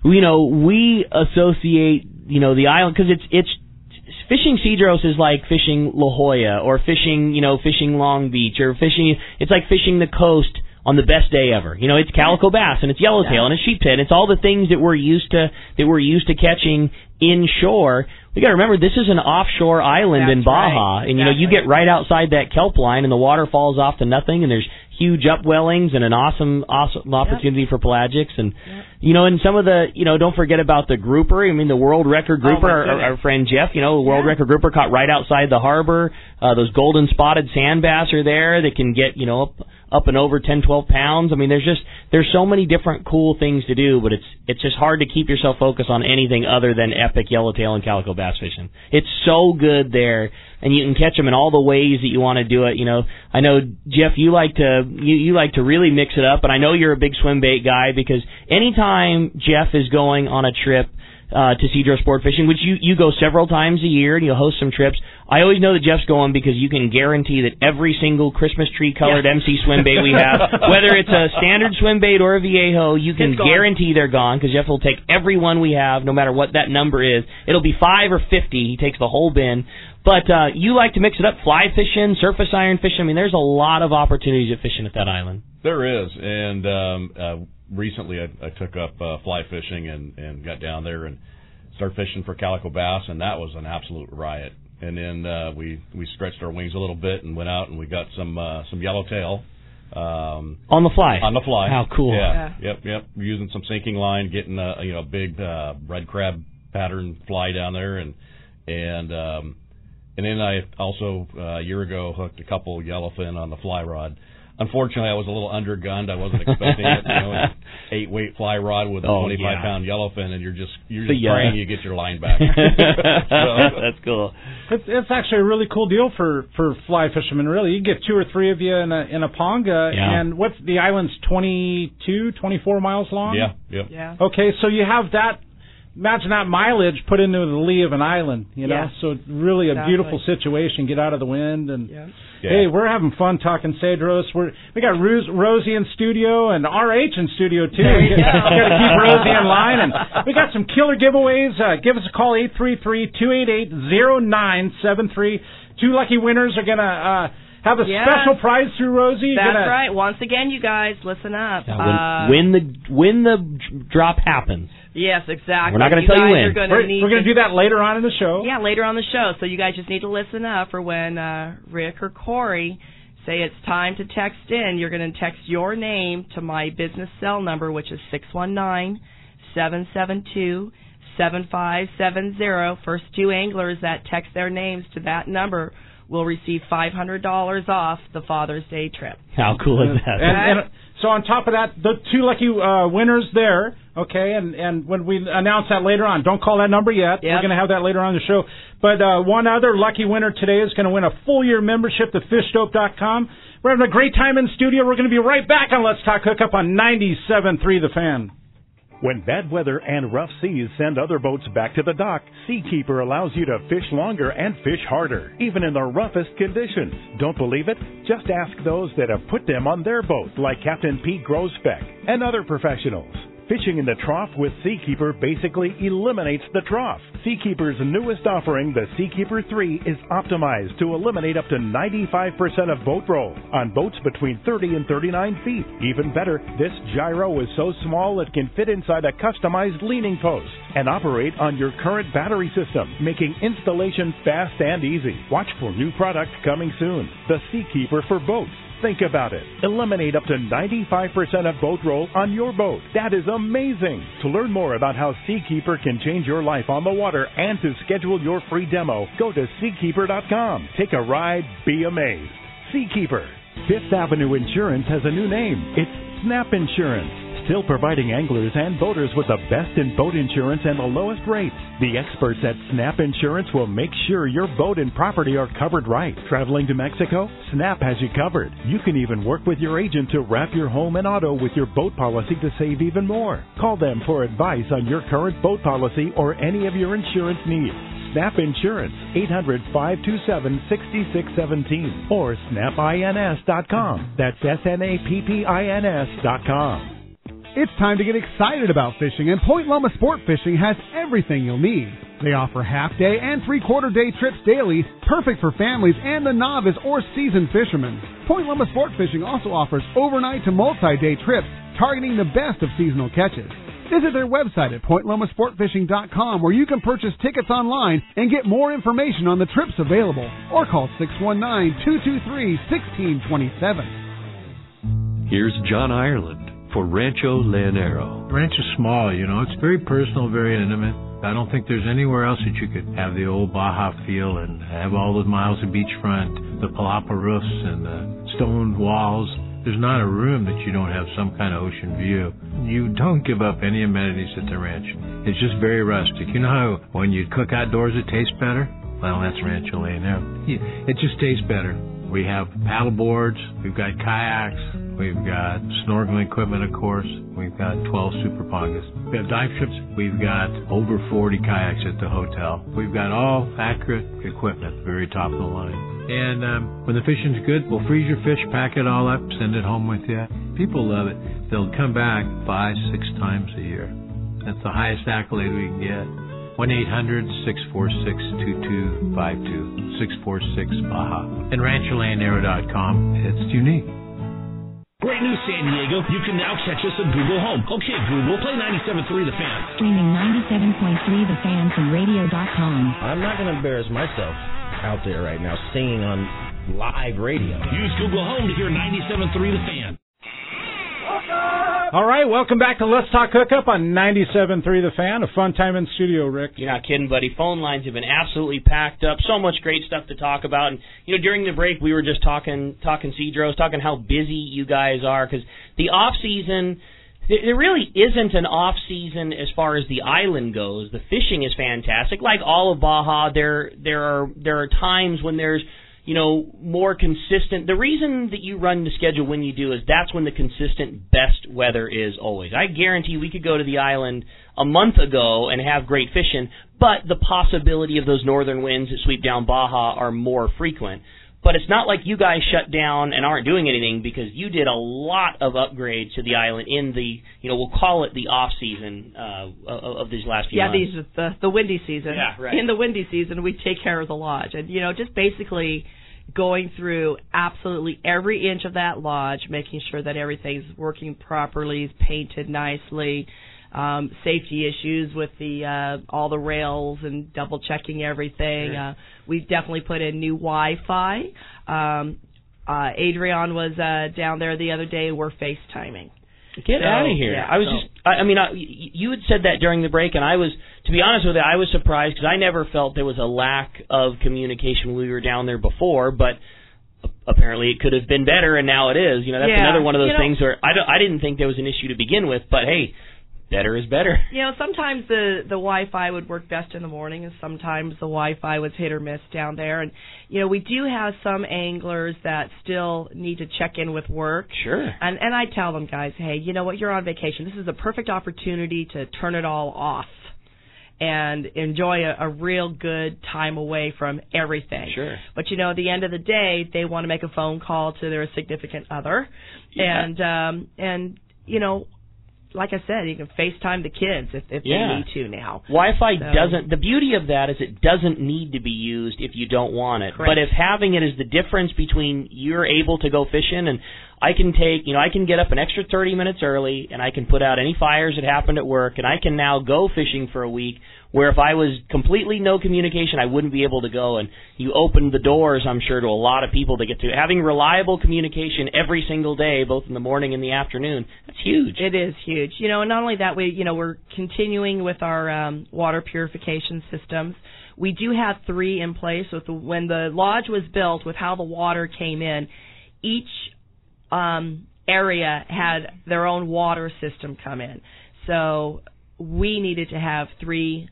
We associate the island because it's fishing Cedros is like fishing La Jolla or fishing Long Beach or fishing. It's like fishing the coast on the best day ever. It's calico bass and it's yellowtail and it's sheephead. It's all the things that we're used to catching inshore. We got to remember this is an offshore island in Baja, and you get right outside that kelp line and the water falls off to nothing, and there's huge upwellings and an awesome opportunity for pelagics, and and some of the don't forget about the grouper. The world record grouper, our friend Jeff, the world record grouper caught right outside the harbor. Those golden spotted sand bass are there that can get up and over 10, 12 pounds. There's so many different cool things to do, but it's just hard to keep yourself focused on anything other than epic yellowtail and calico bass fishing. It's so good there, and you can catch them in all the ways that you want to do it. I know Jeff, you like to really mix it up, and I know you're a big swim bait guy because anytime Jeff is going on a trip to Cedros Sport Fishing, which you go several times a year and you'll host some trips. I always know that Jeff's going because you can guarantee that every single Christmas tree colored MC swim bait we have, whether it's a standard swim bait or a Viejo, you can guarantee they're gone because Jeff will take every one we have, no matter what that number is. It'll be 5 or 50. He takes the whole bin. But you like to mix it up, fly fishing, surface iron fishing. There's a lot of opportunities at fishing at that island. There is, and recently I took up fly fishing and got down there and started fishing for calico bass, and that was an absolute riot. And then we stretched our wings a little bit and went out and we got some yellowtail. On the fly? On the fly. How cool. Yeah. Yep. We're using some sinking line, getting a big red crab pattern fly down there, and then I also a year ago hooked a couple yellowfin on the fly rod. Unfortunately, I was a little undergunned. I wasn't expecting it. An 8-weight fly rod with a 25-pound yellowfin, and you're just praying you get your line back. That's cool. It's actually a really cool deal for fly fishermen. Really, you get 2 or 3 of you in a ponga, and what's the island's 22, 24 miles long? Yeah. Yeah. Okay, so you have that. Imagine that mileage put into the lee of an island, So it's really a beautiful situation. Get out of the wind and. Yeah. Hey, we're having fun talking Cedros. We got Rosie in studio and RH in studio too. We got to keep Rosie in line, and we got some killer giveaways. Give us a call 833-288-0973. 2 lucky winners are gonna have a special prize through Rosie. That's right. Once again, you guys, listen up. When the drop happens. Yes, exactly. We're not going to tell you when. We're going to do that later on in the show. Yeah, later on the show. So you guys just need to listen up for when Rick or Corey say it's time to text in. You're going to text your name to my business cell number, which is 619-772-6666. 7570. First 2 anglers that text their names to that number will receive $500 off the Father's Day trip. How cool is that? And so on top of that, the 2 lucky winners there, okay, and when we announce that later on, don't call that number yet. We're going to have that later on in the show. But one other lucky winner today is going to win a full-year membership to fishdope.com. We're having a great time in the studio. We're going to be right back on Let's Talk Hookup on 97.3 The Fan. When bad weather and rough seas send other boats back to the dock, Seakeeper allows you to fish longer and fish harder, even in the roughest conditions. Don't believe it? Just ask those that have put them on their boat, like Captain Pete Grosbeck and other professionals. Fishing in the trough with Seakeeper basically eliminates the trough. Seakeeper's newest offering, the Seakeeper 3, is optimized to eliminate up to 95% of boat roll on boats between 30 and 39 feet. Even better, this gyro is so small it can fit inside a customized leaning post and operate on your current battery system, making installation fast and easy. Watch for new product coming soon. The Seakeeper for boats. Think about it. Eliminate up to 95% of boat roll on your boat. That is amazing. To learn more about how Seakeeper can change your life on the water and to schedule your free demo, go to Seakeeper.com. Take a ride, be amazed. Seakeeper. Fifth Avenue Insurance has a new name. It's Snap Insurance. Still providing anglers and boaters with the best in boat insurance and the lowest rates. The experts at Snap Insurance will make sure your boat and property are covered right. Traveling to Mexico? Snap has you covered. You can even work with your agent to wrap your home and auto with your boat policy to save even more. Call them for advice on your current boat policy or any of your insurance needs. Snap Insurance, 800-527-6617 or snapins.com. That's SNAPPINS.com. It's time to get excited about fishing, and Point Loma Sport Fishing has everything you'll need. They offer half-day and three-quarter-day trips daily, perfect for families and the novice or seasoned fishermen. Point Loma Sport Fishing also offers overnight to multi-day trips, targeting the best of seasonal catches. Visit their website at pointlomasportfishing.com, where you can purchase tickets online and get more information on the trips available, or call 619-223-1627. Here's John Ireland for Rancho Leonero. Rancho's small, it's very personal, very intimate. I don't think there's anywhere else that you could have the old Baja feel and have all those miles of beachfront, the palapa roofs and the stone walls. There's not a room that you don't have some kind of ocean view. You don't give up any amenities at the ranch. It's just very rustic. You know how when you cook outdoors it tastes better? Well, that's Rancho Leonero. It just tastes better. We have paddle boards, we've got kayaks, we've got snorkeling equipment, of course. We've got 12 super pongas. We have dive trips. We've got over 40 kayaks at the hotel. We've got all accurate equipment, very top of the line. And when the fishing's good, we'll freeze your fish, pack it all up, send it home with you. People love it. They'll come back 5-6 times a year. That's the highest accolade we can get. 1-800-646-2252, 646-BAHA. And RanchoLeonero.com. It's unique. Great news, San Diego. You can now catch us at Google Home. Okay, Google, play 97.3 The Fan. Streaming 97.3 The Fan from radio.com. I'm not going to embarrass myself out there right now singing on live radio. Use Google Home to hear 97.3 The Fan. All right, welcome back to Let's Talk Hookup on 97.3 The Fan. A fun time in studio, Rick. You're not kidding, buddy. Phone lines have been absolutely packed up. So much great stuff to talk about. And during the break, we were just talking Cedros, talking how busy you guys are, because the off season, there really isn't an off season as far as the island goes. The fishing is fantastic. Like all of Baja, there are times when there's more consistent. The reason that you run the schedule when you do is that's when the consistent best weather is always. I guarantee we could go to the island a month ago and have great fishing, but the possibility of those northern winds that sweep down Baja are more frequent. But it's not like you guys shut down and aren't doing anything, because you did a lot of upgrades to the island in the, we'll call it the off season of these last few months. Yeah, these are the windy season. Yeah, right. In the windy season, we take care of the lodge. And, just basically going through absolutely every inch of that lodge, making sure that everything's working properly, is painted nicely, safety issues with the all the rails and double checking everything. Sure. We've definitely put in new Wi-Fi. Adrian was down there the other day. We're FaceTiming. Get out of here. Yeah, you had said that during the break, and I was, to be honest with you, I was surprised because I never felt there was a lack of communication when we were down there before, but apparently it could have been better, and now it is. You know, that's another one of those things where I didn't think there was an issue to begin with, but hey, better is better. You know, sometimes the Wi-Fi would work best in the morning, and sometimes the Wi-Fi was hit or miss down there. And, you know, we do have some anglers that still need to check in with work. Sure. And I tell them, guys, hey, you know what, you're on vacation. This is a perfect opportunity to turn it all off and enjoy a real good time away from everything. Sure. But, you know, at the end of the day, they want to make a phone call to their significant other. Yeah. And you know, like I said, you can FaceTime the kids if they need to now. Wi-Fi doesn't, the beauty of that is it doesn't need to be used if you don't want it. Correct. But if having it is the difference between you're able to go fishing and I can I can get up an extra 30 minutes early and I can put out any fires that happened at work and I can now go fishing for a week where if I was completely no communication, I wouldn't be able to go. And you opened the doors, I'm sure, to a lot of people to get to. Having reliable communication every single day, both in the morning and the afternoon, that's huge. It is huge. You know, and not only that, we're continuing with our water purification systems. We do have 3 in place. When the lodge was built, with how the water came in, each area had their own water system come in. So we needed to have 3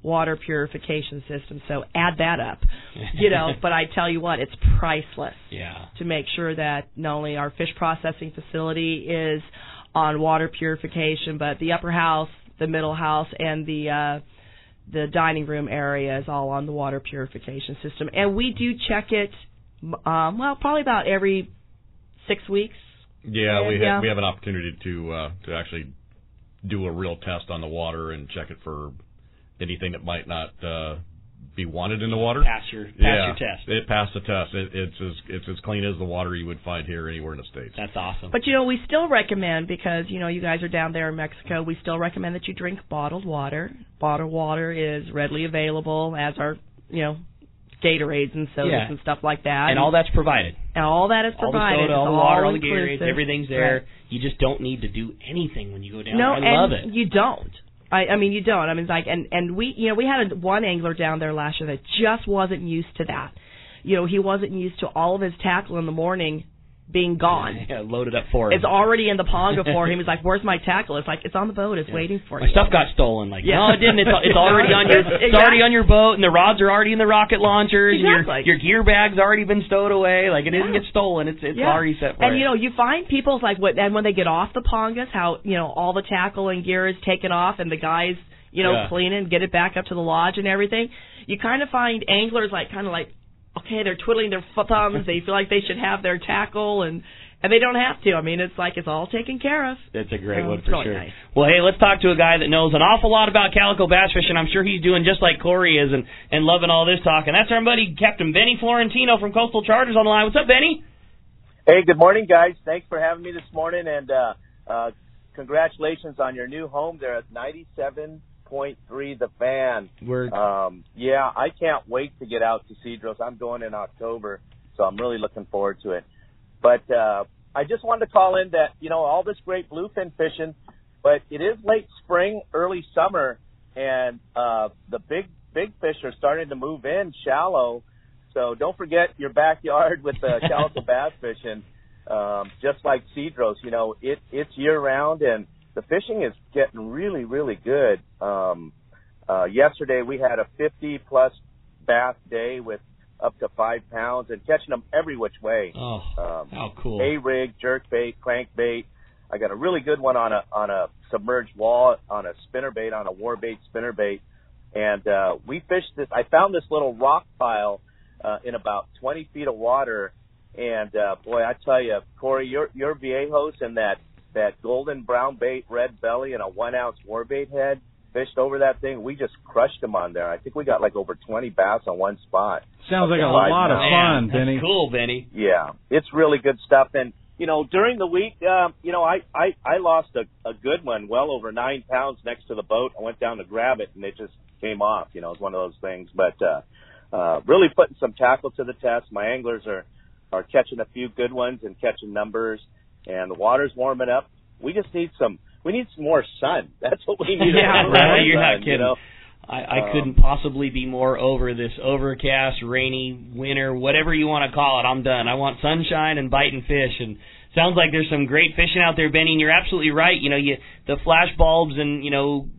water purification systems. So add that up, But I tell you what, it's priceless. Yeah. To make sure that not only our fish processing facility is on water purification, but the upper house, the middle house, and the dining room area is all on the water purification system. And we do check it, probably about every 6 weeks. Yeah, we have an opportunity to actually do a real test on the water and check it for anything that might not be wanted in the water. Pass your test. It passed the test. It's as clean as the water you would find here anywhere in the States. That's awesome. But, we still recommend, because, you guys are down there in Mexico, we still recommend that you drink bottled water. Bottled water is readily available, as are, Gatorades and sodas and stuff like that. And all that's provided. And all that is provided. All the soda, all the water, all the inclusive. Gatorades, everything's there. Right. You just don't need to do anything when you go down there. I love it. You don't. I mean, you don't. I mean, it's like, and we, we had one angler down there last year that just wasn't used to that. He wasn't used to all of his tackle in the morning being gone. Yeah, loaded up for him. It's already in the ponga for him. He's like, "Where's my tackle?" It's like, it's on the boat. It's waiting for you. My stuff got stolen. Like, no, it didn't. It's already on your. It's already on your boat, and the rods are already in the rocket launchers, exactly. and your gear bag's already been stowed away. Like, it didn't get stolen. It's already set for and it. You find people's like and when they get off the pongas, how all the tackle and gear is taken off, and the guys clean it and get it back up to the lodge and everything. You kind of find anglers like okay, they're twiddling their thumbs. They feel like they should have their tackle and they don't have to. I mean, it's like it's all taken care of. That's a great one it's for really sure. Nice. Well, hey, let's talk to a guy that knows an awful lot about calico bass fishing. I'm sure he's doing just like Corey is and loving all this talk. And that's our buddy Captain Benny Florentino from Coastal Charters on the line. What's up, Benny? Hey, good morning, guys. Thanks for having me this morning, and congratulations on your new home there at 97.3 The Fan. Word. Yeah, I can't wait to get out to Cedros. I'm going in October, so I'm really looking forward to it. But I just wanted to call in that, all this great bluefin fishing, but it is late spring, early summer, and the big fish are starting to move in shallow. So don't forget your backyard with the calico bass fishing, just like Cedros. It's year-round, and the fishing is getting really, really good. Yesterday we had a 50-plus bass day with up to 5 pounds and catching them every which way. Oh, how cool. A-rig, jerkbait, crankbait. I got a really good one on a submerged wall, on a spinnerbait, on a warbait spinnerbait. And we fished this. I found this little rock pile in about 20 feet of water. And, boy, I tell you, Corey, your Viejos and that golden brown bait, red belly, and a 1-ounce warbait head, fished over that thing. We just crushed them on there. I think we got like over 20 bass on one spot. Sounds like a lot of fun, Benny. That's cool, Benny. Yeah, it's really good stuff. And, during the week, I lost a good one, well over 9 pounds next to the boat. I went down to grab it, and it just came off. It's one of those things. But really putting some tackle to the test. My anglers are catching a few good ones and catching numbers. And the water's warming up. we just need some more sun. That's what we need. Yeah, right. You're not kidding. You know? I couldn't possibly be more over this overcast, rainy winter, whatever you want to call it. I'm done. I want sunshine and biting fish, and sounds like there's some great fishing out there, Benny. And you're absolutely right. You know, the flash bulbs and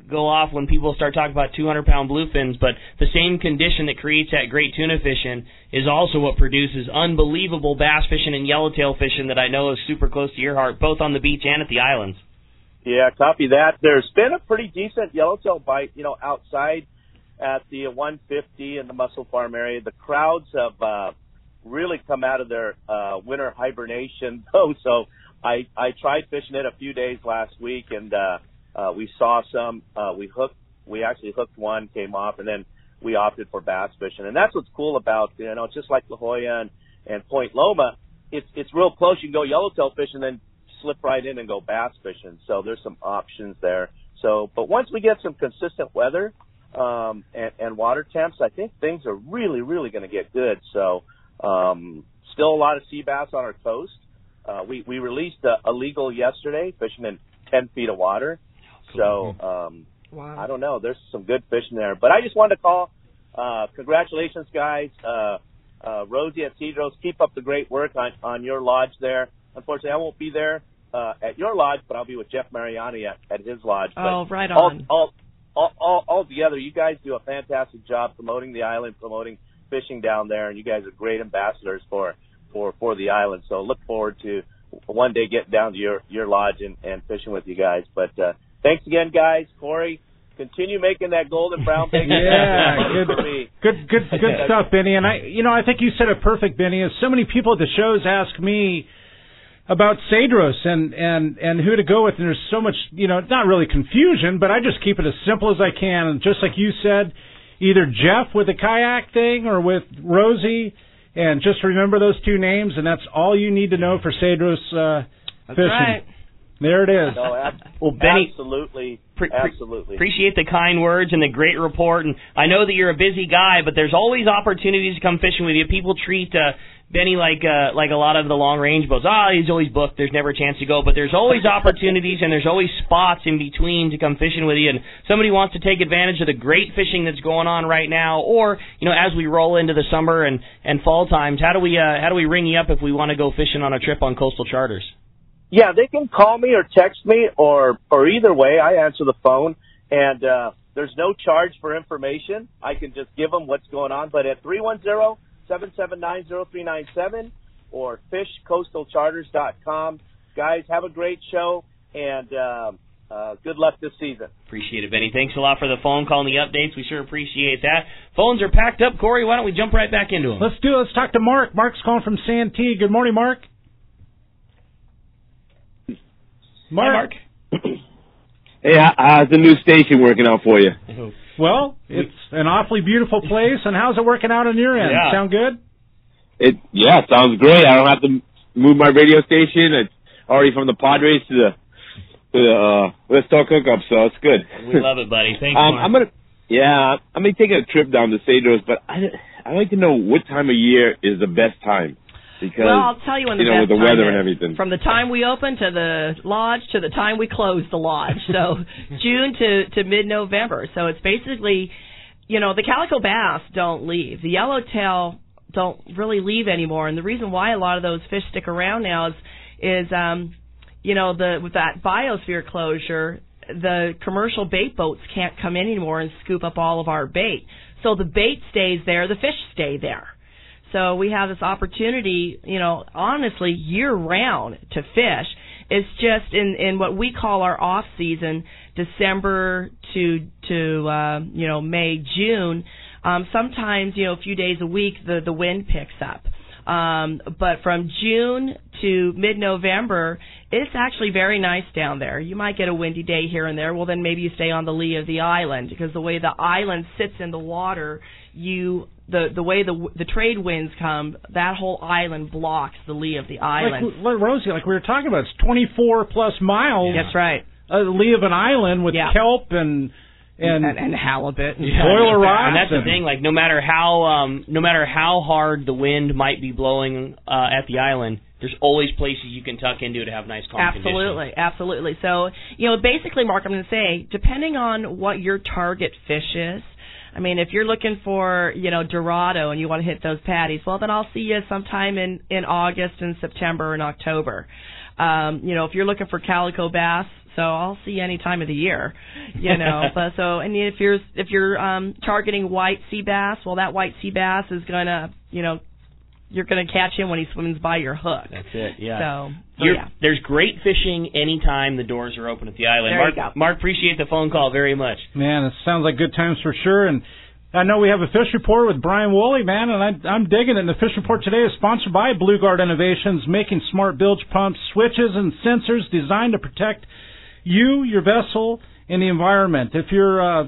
go off when people start talking about 200-pound bluefins, but the same condition that creates that great tuna fishing is also what produces unbelievable bass fishing and yellowtail fishing that I know is super close to your heart, both on the beach and at the islands. Yeah, copy that. There's been a pretty decent yellowtail bite, outside at the 150 in the Mussel Farm area. The crowds have really come out of their winter hibernation, though. So I tried fishing it a few days last week, and we saw some. We actually hooked one, came off, and then we opted for bass fishing. And that's what's cool about, just like La Jolla and Point Loma, it's real close. You can go yellowtail fishing, then slip right in and go bass fishing. So there's some options there. So, but once we get some consistent weather and water temps, I think things are really, really going to get good. So still a lot of sea bass on our coast. We released a legal yesterday, fishing in 10 feet of water. So wow. I don't know. There's some good fishing there. But I just wanted to call. Congratulations, guys. Rosie at Cedros, keep up the great work on your lodge there. Unfortunately, I won't be there at your lodge, but I'll be with Jeff Mariani at his lodge. Oh, right on. All together, you guys do a fantastic job promoting the island, promoting fishing down there, and you guys are great ambassadors for the island. So look forward to one day getting down to your lodge and fishing with you guys. But thanks again, guys. Corey, continue making that golden brown bait. Yeah, good stuff, Benny. And I think you said it perfect, Benny. As so many people at the shows ask me about Cedros and who to go with, and there's so much, not really confusion, but I just keep it as simple as I can. And just like you said, either Jeff with the kayak thing or with Rosie, and just remember those two names, and that's all you need to know for Cedros fishing. Right. There it is. No, well, Benny, absolutely. Appreciate the kind words and the great report. And I know that you're a busy guy, but there's always opportunities to come fishing with you. People treat Benny like a lot of the long range boats. He's always booked. There's never a chance to go. But there's always opportunities, and there's always spots in between to come fishing with you. And somebody wants to take advantage of the great fishing that's going on right now, or as we roll into the summer and fall times, how do we ring you up if we want to go fishing on a trip on Coastal Charters? Yeah, they can call me or text me, or either way, I answer the phone, and there's no charge for information. I can just give them what's going on, but at 310-779-0397 or fishcoastalcharters.com. Guys, have a great show, and good luck this season. Appreciate it, Benny. Thanks a lot for the phone call and the updates. We sure appreciate that. Phones are packed up. Corey, why don't we jump right back into them? Let's do it. Let's talk to Mark. Mark's calling from Santee. Good morning, Mark. Mark. Hey, how's the new station working out for you? Well, it's an awfully beautiful place, and how's it working out on your end? Yeah. Sound good? It sounds great. I don't have to move my radio station. It's already from the Padres to the Let's Talk Hookup, so it's good. We love it, buddy. Thanks, Mark. I'm gonna take a trip down to Cedros, but I'd like to know what time of year is the best time. Because, I'll tell you when the best with the time weather is. and everything. From the time we open to the lodge to the time we close the lodge. So June to mid-November. So it's basically, the calico bass don't leave. The yellowtail don't really leave anymore. And the reason why a lot of those fish stick around now is with that biosphere closure, the commercial bait boats can't come in anymore and scoop up all of our bait. So the bait stays there, the fish stay there. So we have this opportunity, honestly, year-round to fish. It's just in what we call our off-season, December to May, June. Sometimes, a few days a week, the wind picks up. But from June to mid-November, it's actually very nice down there. You might get a windy day here and there. Well, then maybe you stay on the lee of the island, because the way the island sits in the water, the way the trade winds come, that whole island blocks the lee of the island. Like Rosie, like we were talking about, it's 24 plus miles. That's right. Lee of an island with kelp and halibut and boiler rocks. And that's the thing. Like no matter how hard the wind might be blowing at the island, there's always places you can tuck into to have nice calm conditions. Absolutely. So, basically, Mark, I'm going to say, depending on what your target fish is, I mean, if you're looking for, Dorado and you want to hit those patties, well, then I'll see you sometime in August and September and October. If you're looking for calico bass, so I'll see you any time of the year, But and if you're targeting white sea bass, well, that white sea bass is gonna, you're gonna catch him when he swims by your hook. That's it. Yeah. So yeah. There's great fishing anytime the doors are open at the island. There you go. Mark, appreciate the phone call very much. Man, it sounds like good times for sure. And I know we have a fish report with Brian Woolley, man, and I'm digging it. And the fish report today is sponsored by Blue Guard Innovations, making smart bilge pumps, switches, and sensors designed to protect you, your vessel, and the environment. If your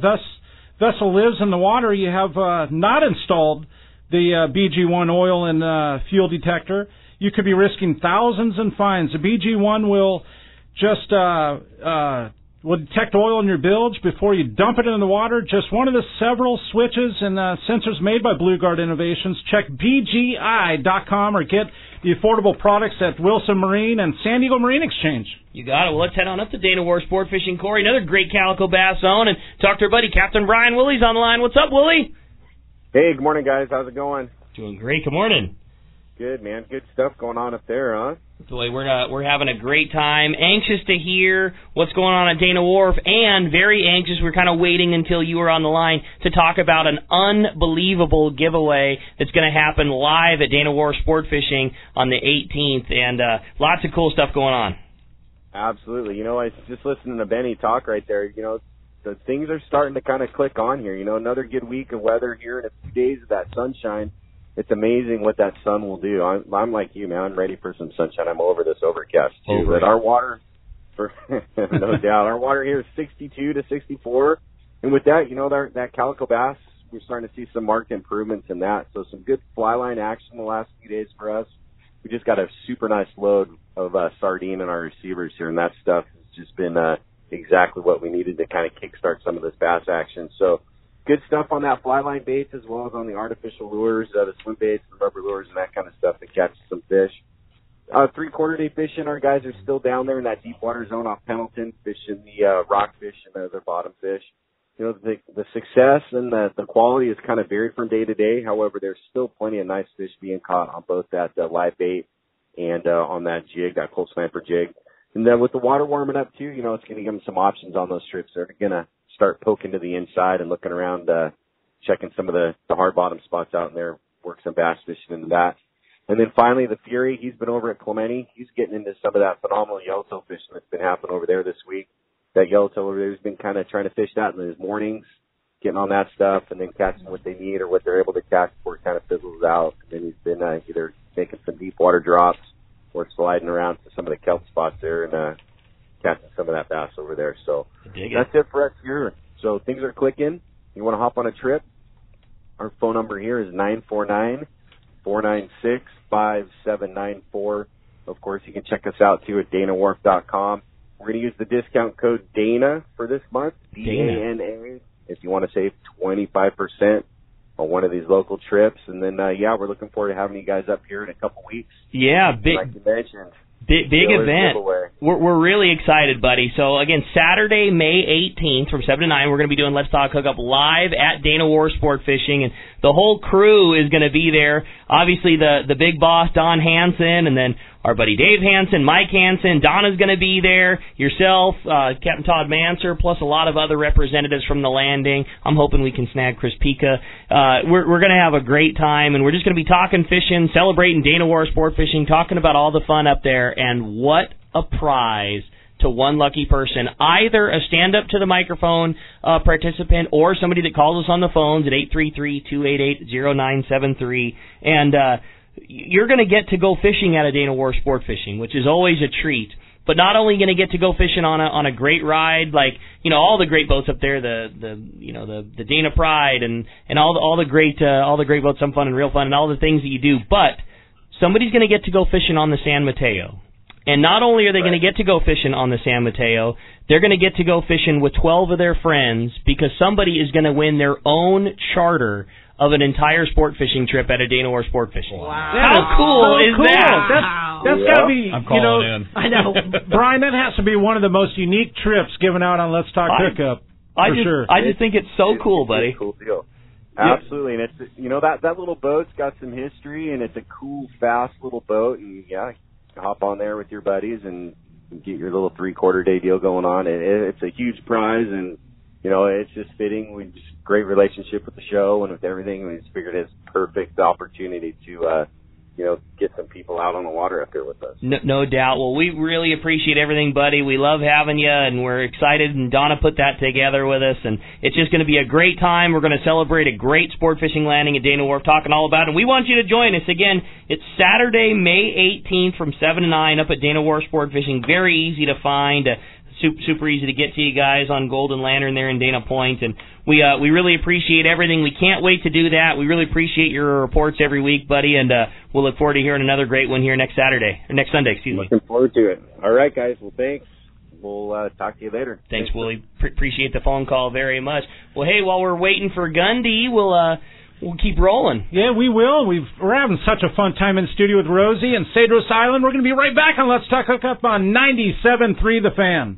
vessel lives in the water, you have not installed the BG1 oil and fuel detector, you could be risking thousands in fines. The BG1 will just will detect oil in your bilge before you dump it in the water. Just one of the several switches and sensors made by Blue Guard Innovations. Check BGI.com or get the affordable products at Wilson Marine and San Diego Marine Exchange. You got it. Well, let's head on up to Dana War Sport Fishing. Corey, another great calico bass zone, and talk to our buddy Captain Brian Woolley's on the line. What's up, Woolley? Hey, good morning, guys. How's it going? Doing great. Good morning. Good, man. Good stuff going on up there, huh? Boy, we're having a great time. Anxious to hear what's going on at Dana Wharf, and very anxious. We're kind of waiting until you were on the line to talk about an unbelievable giveaway that's going to happen live at Dana Wharf Sport Fishing on the 18th, and lots of cool stuff going on. Absolutely. I was just listening to Benny talk right there. The things are starting to kind of click on here. Another good week of weather here and a few days of that sunshine. It's amazing what that sun will do. I'm like you, man. I'm ready for some sunshine. I'm over this overcast too. But our water, no doubt, our water here is 62 to 64. And with that, that calico bass, we're starting to see some marked improvements in that. So some good fly line action the last few days for us. We just got a super nice load of sardine in our receivers here, and that stuff has just been exactly what we needed to kind of kickstart some of this bass action. So good stuff on that fly line baits as well as on the artificial lures, the swim baits, the rubber lures, and that kind of stuff that catches some fish. 3/4 day fishing, our guys are still down there in that deep water zone off Pendleton, fishing the rockfish and the other bottom fish. The success and the quality is kind of varied from day to day. However, there's still plenty of nice fish being caught on both that live bait and on that jig, that cold snapper jig. And then with the water warming up too, it's going to give them some options on those trips. They're going to start poking to the inside and looking around, checking some of the hard bottom spots out in there, work some bass fishing into that. And then finally, the Fury, he's been over at Clemente. He's getting into some of that phenomenal yellowtail fishing that's been happening over there this week. That yellowtail over there, he's been kind of trying to fish that in his mornings, getting on that stuff, and then catching what they need or what they're able to catch before it kind of fizzles out. And then he's been either making some deep water drops or sliding around to some of the kelp spots there and catching some of that bass over there. So that's it for us here. So things are clicking. You want to hop on a trip? Our phone number here is 949-496-5794. Of course, you can check us out, too, at danawharf.com. We're going to use the discount code DANA for this month, DANA, if you want to save 25% on one of these local trips. And then, we're looking forward to having you guys up here in a couple weeks. Yeah, big. Like you mentioned. Big event. We're really excited, buddy. So, again, Saturday, May 18th from 7 to 9, we're going to be doing Let's Talk Hookup live at Dana War Sport Fishing, and the whole crew is going to be there. Obviously, the big boss, Don Hansen, and then our buddy Dave Hansen, Mike Hansen, Donna's going to be there, yourself, Captain Todd Manser, plus a lot of other representatives from the landing. I'm hoping we can snag Chris Pica. We're going to have a great time, and we're just going to be talking fishing, celebrating Dana War Sport Fishing, talking about all the fun up there, and what a prize to one lucky person, either a stand-up-to-the-microphone participant or somebody that calls us on the phones at 833-288-0973, and you're going to get to go fishing at a Dana War Sport Fishing, which is always a treat. But not only going to get to go fishing on a great ride, like all the great boats up there, the Dana Pride and all the great boats, some fun and real fun, and all the things that you do. But somebody's going to get to go fishing on the San Mateo, and not only are they going to get to go fishing on the San Mateo, they're going to get to go fishing with 12 of their friends because somebody is going to win their own charter of an entire sport fishing trip at a Dana War Sport Fishing. Wow. How cool is that? That's got to be, I'm calling in. I know, Brian, that has to be one of the most unique trips given out on Let's Talk Hookup. I just think it's so cool, buddy. It's a cool deal. Absolutely, and it's that little boat's got some history, and it's a cool, fast little boat, and hop on there with your buddies and get your little 3/4 day deal going on. It's a huge prize, and it's just fitting. We just great relationship with the show and with everything. We just figured it's perfect opportunity to get some people out on the water up there with us. No doubt. Well, we really appreciate everything, buddy. We love having you, and we're excited. And Donna put that together with us, and it's just going to be a great time. We're going to celebrate a great sport fishing landing at Dana Wharf, talking all about it. And we want you to join us. Again, it's Saturday, May 18th from 7 to 9 up at Dana Wharf Sport Fishing. Very easy to find. Super easy to get to you guys on Golden Lantern there in Dana Point, and we really appreciate everything. We can't wait to do that. We really appreciate your reports every week, buddy, and we'll look forward to hearing another great one here next Sunday. Looking forward to it. All right, guys. Well, thanks. We'll talk to you later. Thanks, Willie. Appreciate the phone call very much. Well, hey, while we're waiting for Gundy, we'll keep rolling. Yeah, we will. We're having such a fun time in the studio with Rosie and Cedros Island. We're going to be right back on Let's Talk Hookup on 97.3 The Fan.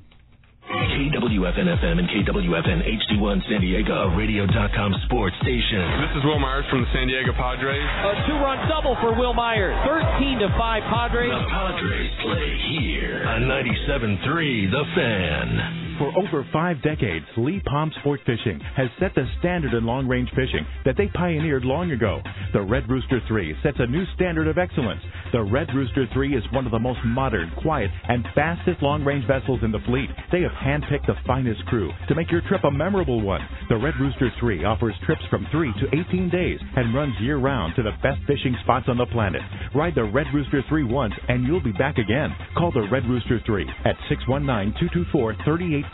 KWFN-FM and KWFN HD1 San Diego, a radio.com sports station. This is Will Myers from the San Diego Padres. A 2-run double for Will Myers. 13-5 Padres. The Padres play here on 97.3 The Fan. For over 5 decades, Lee Palm Sport Fishing has set the standard in long-range fishing that they pioneered long ago. The Red Rooster 3 sets a new standard of excellence. The Red Rooster 3 is one of the most modern, quiet, and fastest long-range vessels in the fleet. They have handpicked the finest crew to make your trip a memorable one. The Red Rooster 3 offers trips from 3 to 18 days and runs year-round to the best fishing spots on the planet. Ride the Red Rooster 3 once, and you'll be back again. Call the Red Rooster 3 at 619-224-3857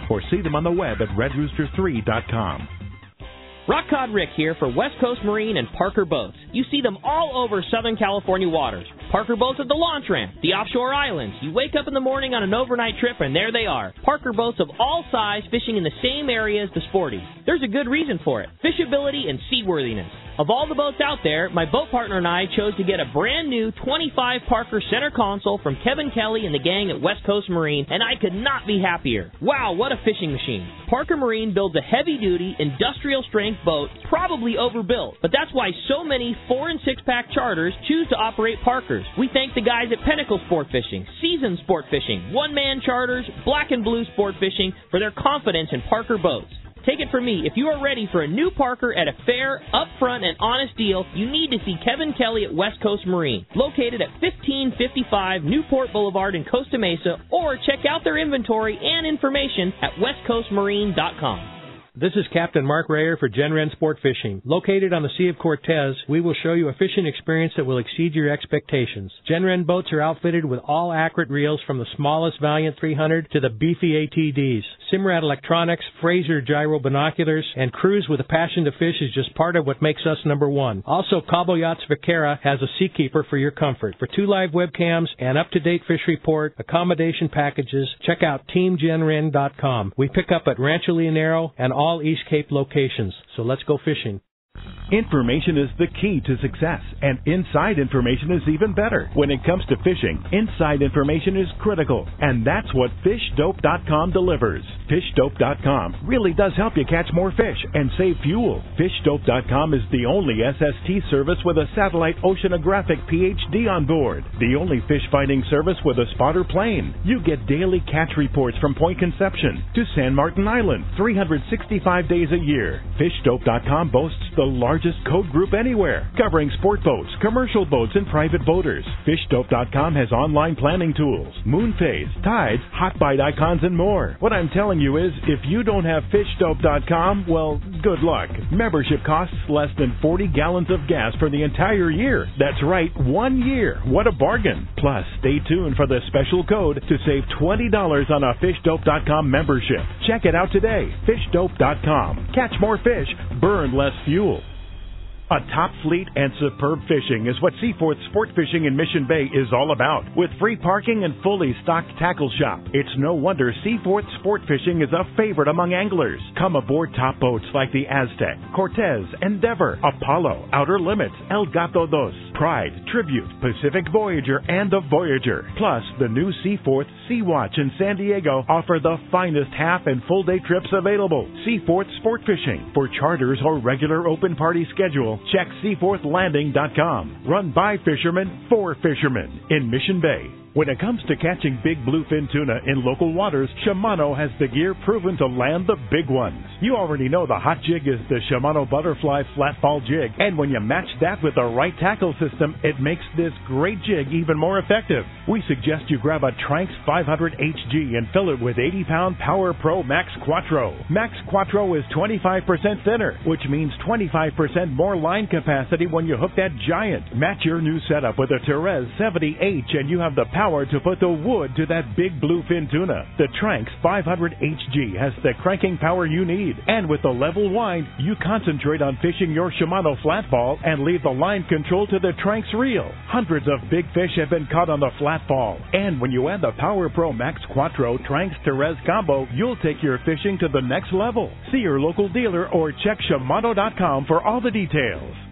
or see them on the web at redrooster3.com. Rock Cod Rick here for West Coast Marine and Parker Boats. You see them all over Southern California waters. Parker Boats at the launch ramp, the offshore islands. You wake up in the morning on an overnight trip and there they are. Parker Boats of all size fishing in the same area as the Sporties. There's a good reason for it: fishability and seaworthiness. Of all the boats out there, my boat partner and I chose to get a brand new 25 Parker center console from Kevin Kelly and the gang at West Coast Marine, and I could not be happier. Wow, what a fishing machine. Parker Marine builds a heavy-duty, industrial-strength boat, probably overbuilt, but that's why so many 4- and 6-pack charters choose to operate Parkers. We thank the guys at Pinnacle Sport Fishing, Season Sport Fishing, One-Man Charters, Black and Blue Sport Fishing for their confidence in Parker boats. Take it from me, if you are ready for a new Parker at a fair, upfront, and honest deal, you need to see Kevin Kelly at West Coast Marine, located at 1555 Newport Boulevard in Costa Mesa, or check out their inventory and information at westcoastmarine.com. This is Captain Mark Rayer for Genren Sport Fishing. Located on the Sea of Cortez, we will show you a fishing experience that will exceed your expectations. Genren boats are outfitted with all accurate reels from the smallest Valiant 300 to the beefy ATDs. Simrad electronics, Fraser gyro binoculars, and crews with a passion to fish is just part of what makes us number one. Also, Cabo Yachts Vaquera has a seakeeper for your comfort. For 2 live webcams, an up-to-date fish report, accommodation packages, check out TeamGenren.com. We pick up at Rancho Leonero and all East Cape locations. So let's go fishing. Information is the key to success, and inside information is even better. When it comes to fishing, inside information is critical, and that's what FishDope.com delivers. FishDope.com really does help you catch more fish and save fuel. FishDope.com is the only SST service with a satellite oceanographic PhD on board. The only fish finding service with a spotter plane. You get daily catch reports from Point Conception to San Martin Island, 365 days a year. FishDope.com boasts the largest code group anywhere, covering sport boats, commercial boats, and private boaters. FishDope.com has online planning tools, moon phase, tides, hot bite icons, and more. What I'm telling you is, if you don't have FishDope.com, well, good luck. Membership costs less than 40 gallons of gas for the entire year. That's right, 1 year. What a bargain. Plus, stay tuned for the special code to save $20 on a FishDope.com membership. Check it out today. FishDope.com. Catch more fish, burn less fuel. A top fleet and superb fishing is what Seaforth Sport Fishing in Mission Bay is all about. With free parking and fully stocked tackle shop, it's no wonder Seaforth Sport Fishing is a favorite among anglers. Come aboard top boats like the Aztec, Cortez, Endeavor, Apollo, Outer Limits, El Gato Dos, Pride, Tribute, Pacific Voyager, and the Voyager. Plus, the new Seaforth, Sea-Watch, and San Diego offer the finest half and full day trips available. Seaforth Sport Fishing. For charters or regular open party schedule, check seaforthlanding.com. Run by fishermen for fishermen in Mission Bay. When it comes to catching big bluefin tuna in local waters, Shimano has the gear proven to land the big ones. You already know the hot jig is the Shimano Butterfly Flatball Jig, and when you match that with the right tackle system, it makes this great jig even more effective. We suggest you grab a Tranx 500 HG and fill it with 80-pound Power Pro Max Quattro. Max Quattro is 25% thinner, which means 25% more line capacity when you hook that giant. Match your new setup with a Therese 70H and you have the power to put the wood to that big bluefin tuna. The Tranx 500 HG has the cranking power you need, and with the level wind, you concentrate on fishing your Shimano flatball and leave the line control to the Tranx reel. Hundreds of big fish have been caught on the flatball, and when you add the Power Pro Max Quattro Tranx Therese combo, you'll take your fishing to the next level. See your local dealer or check Shimano.com for all the details.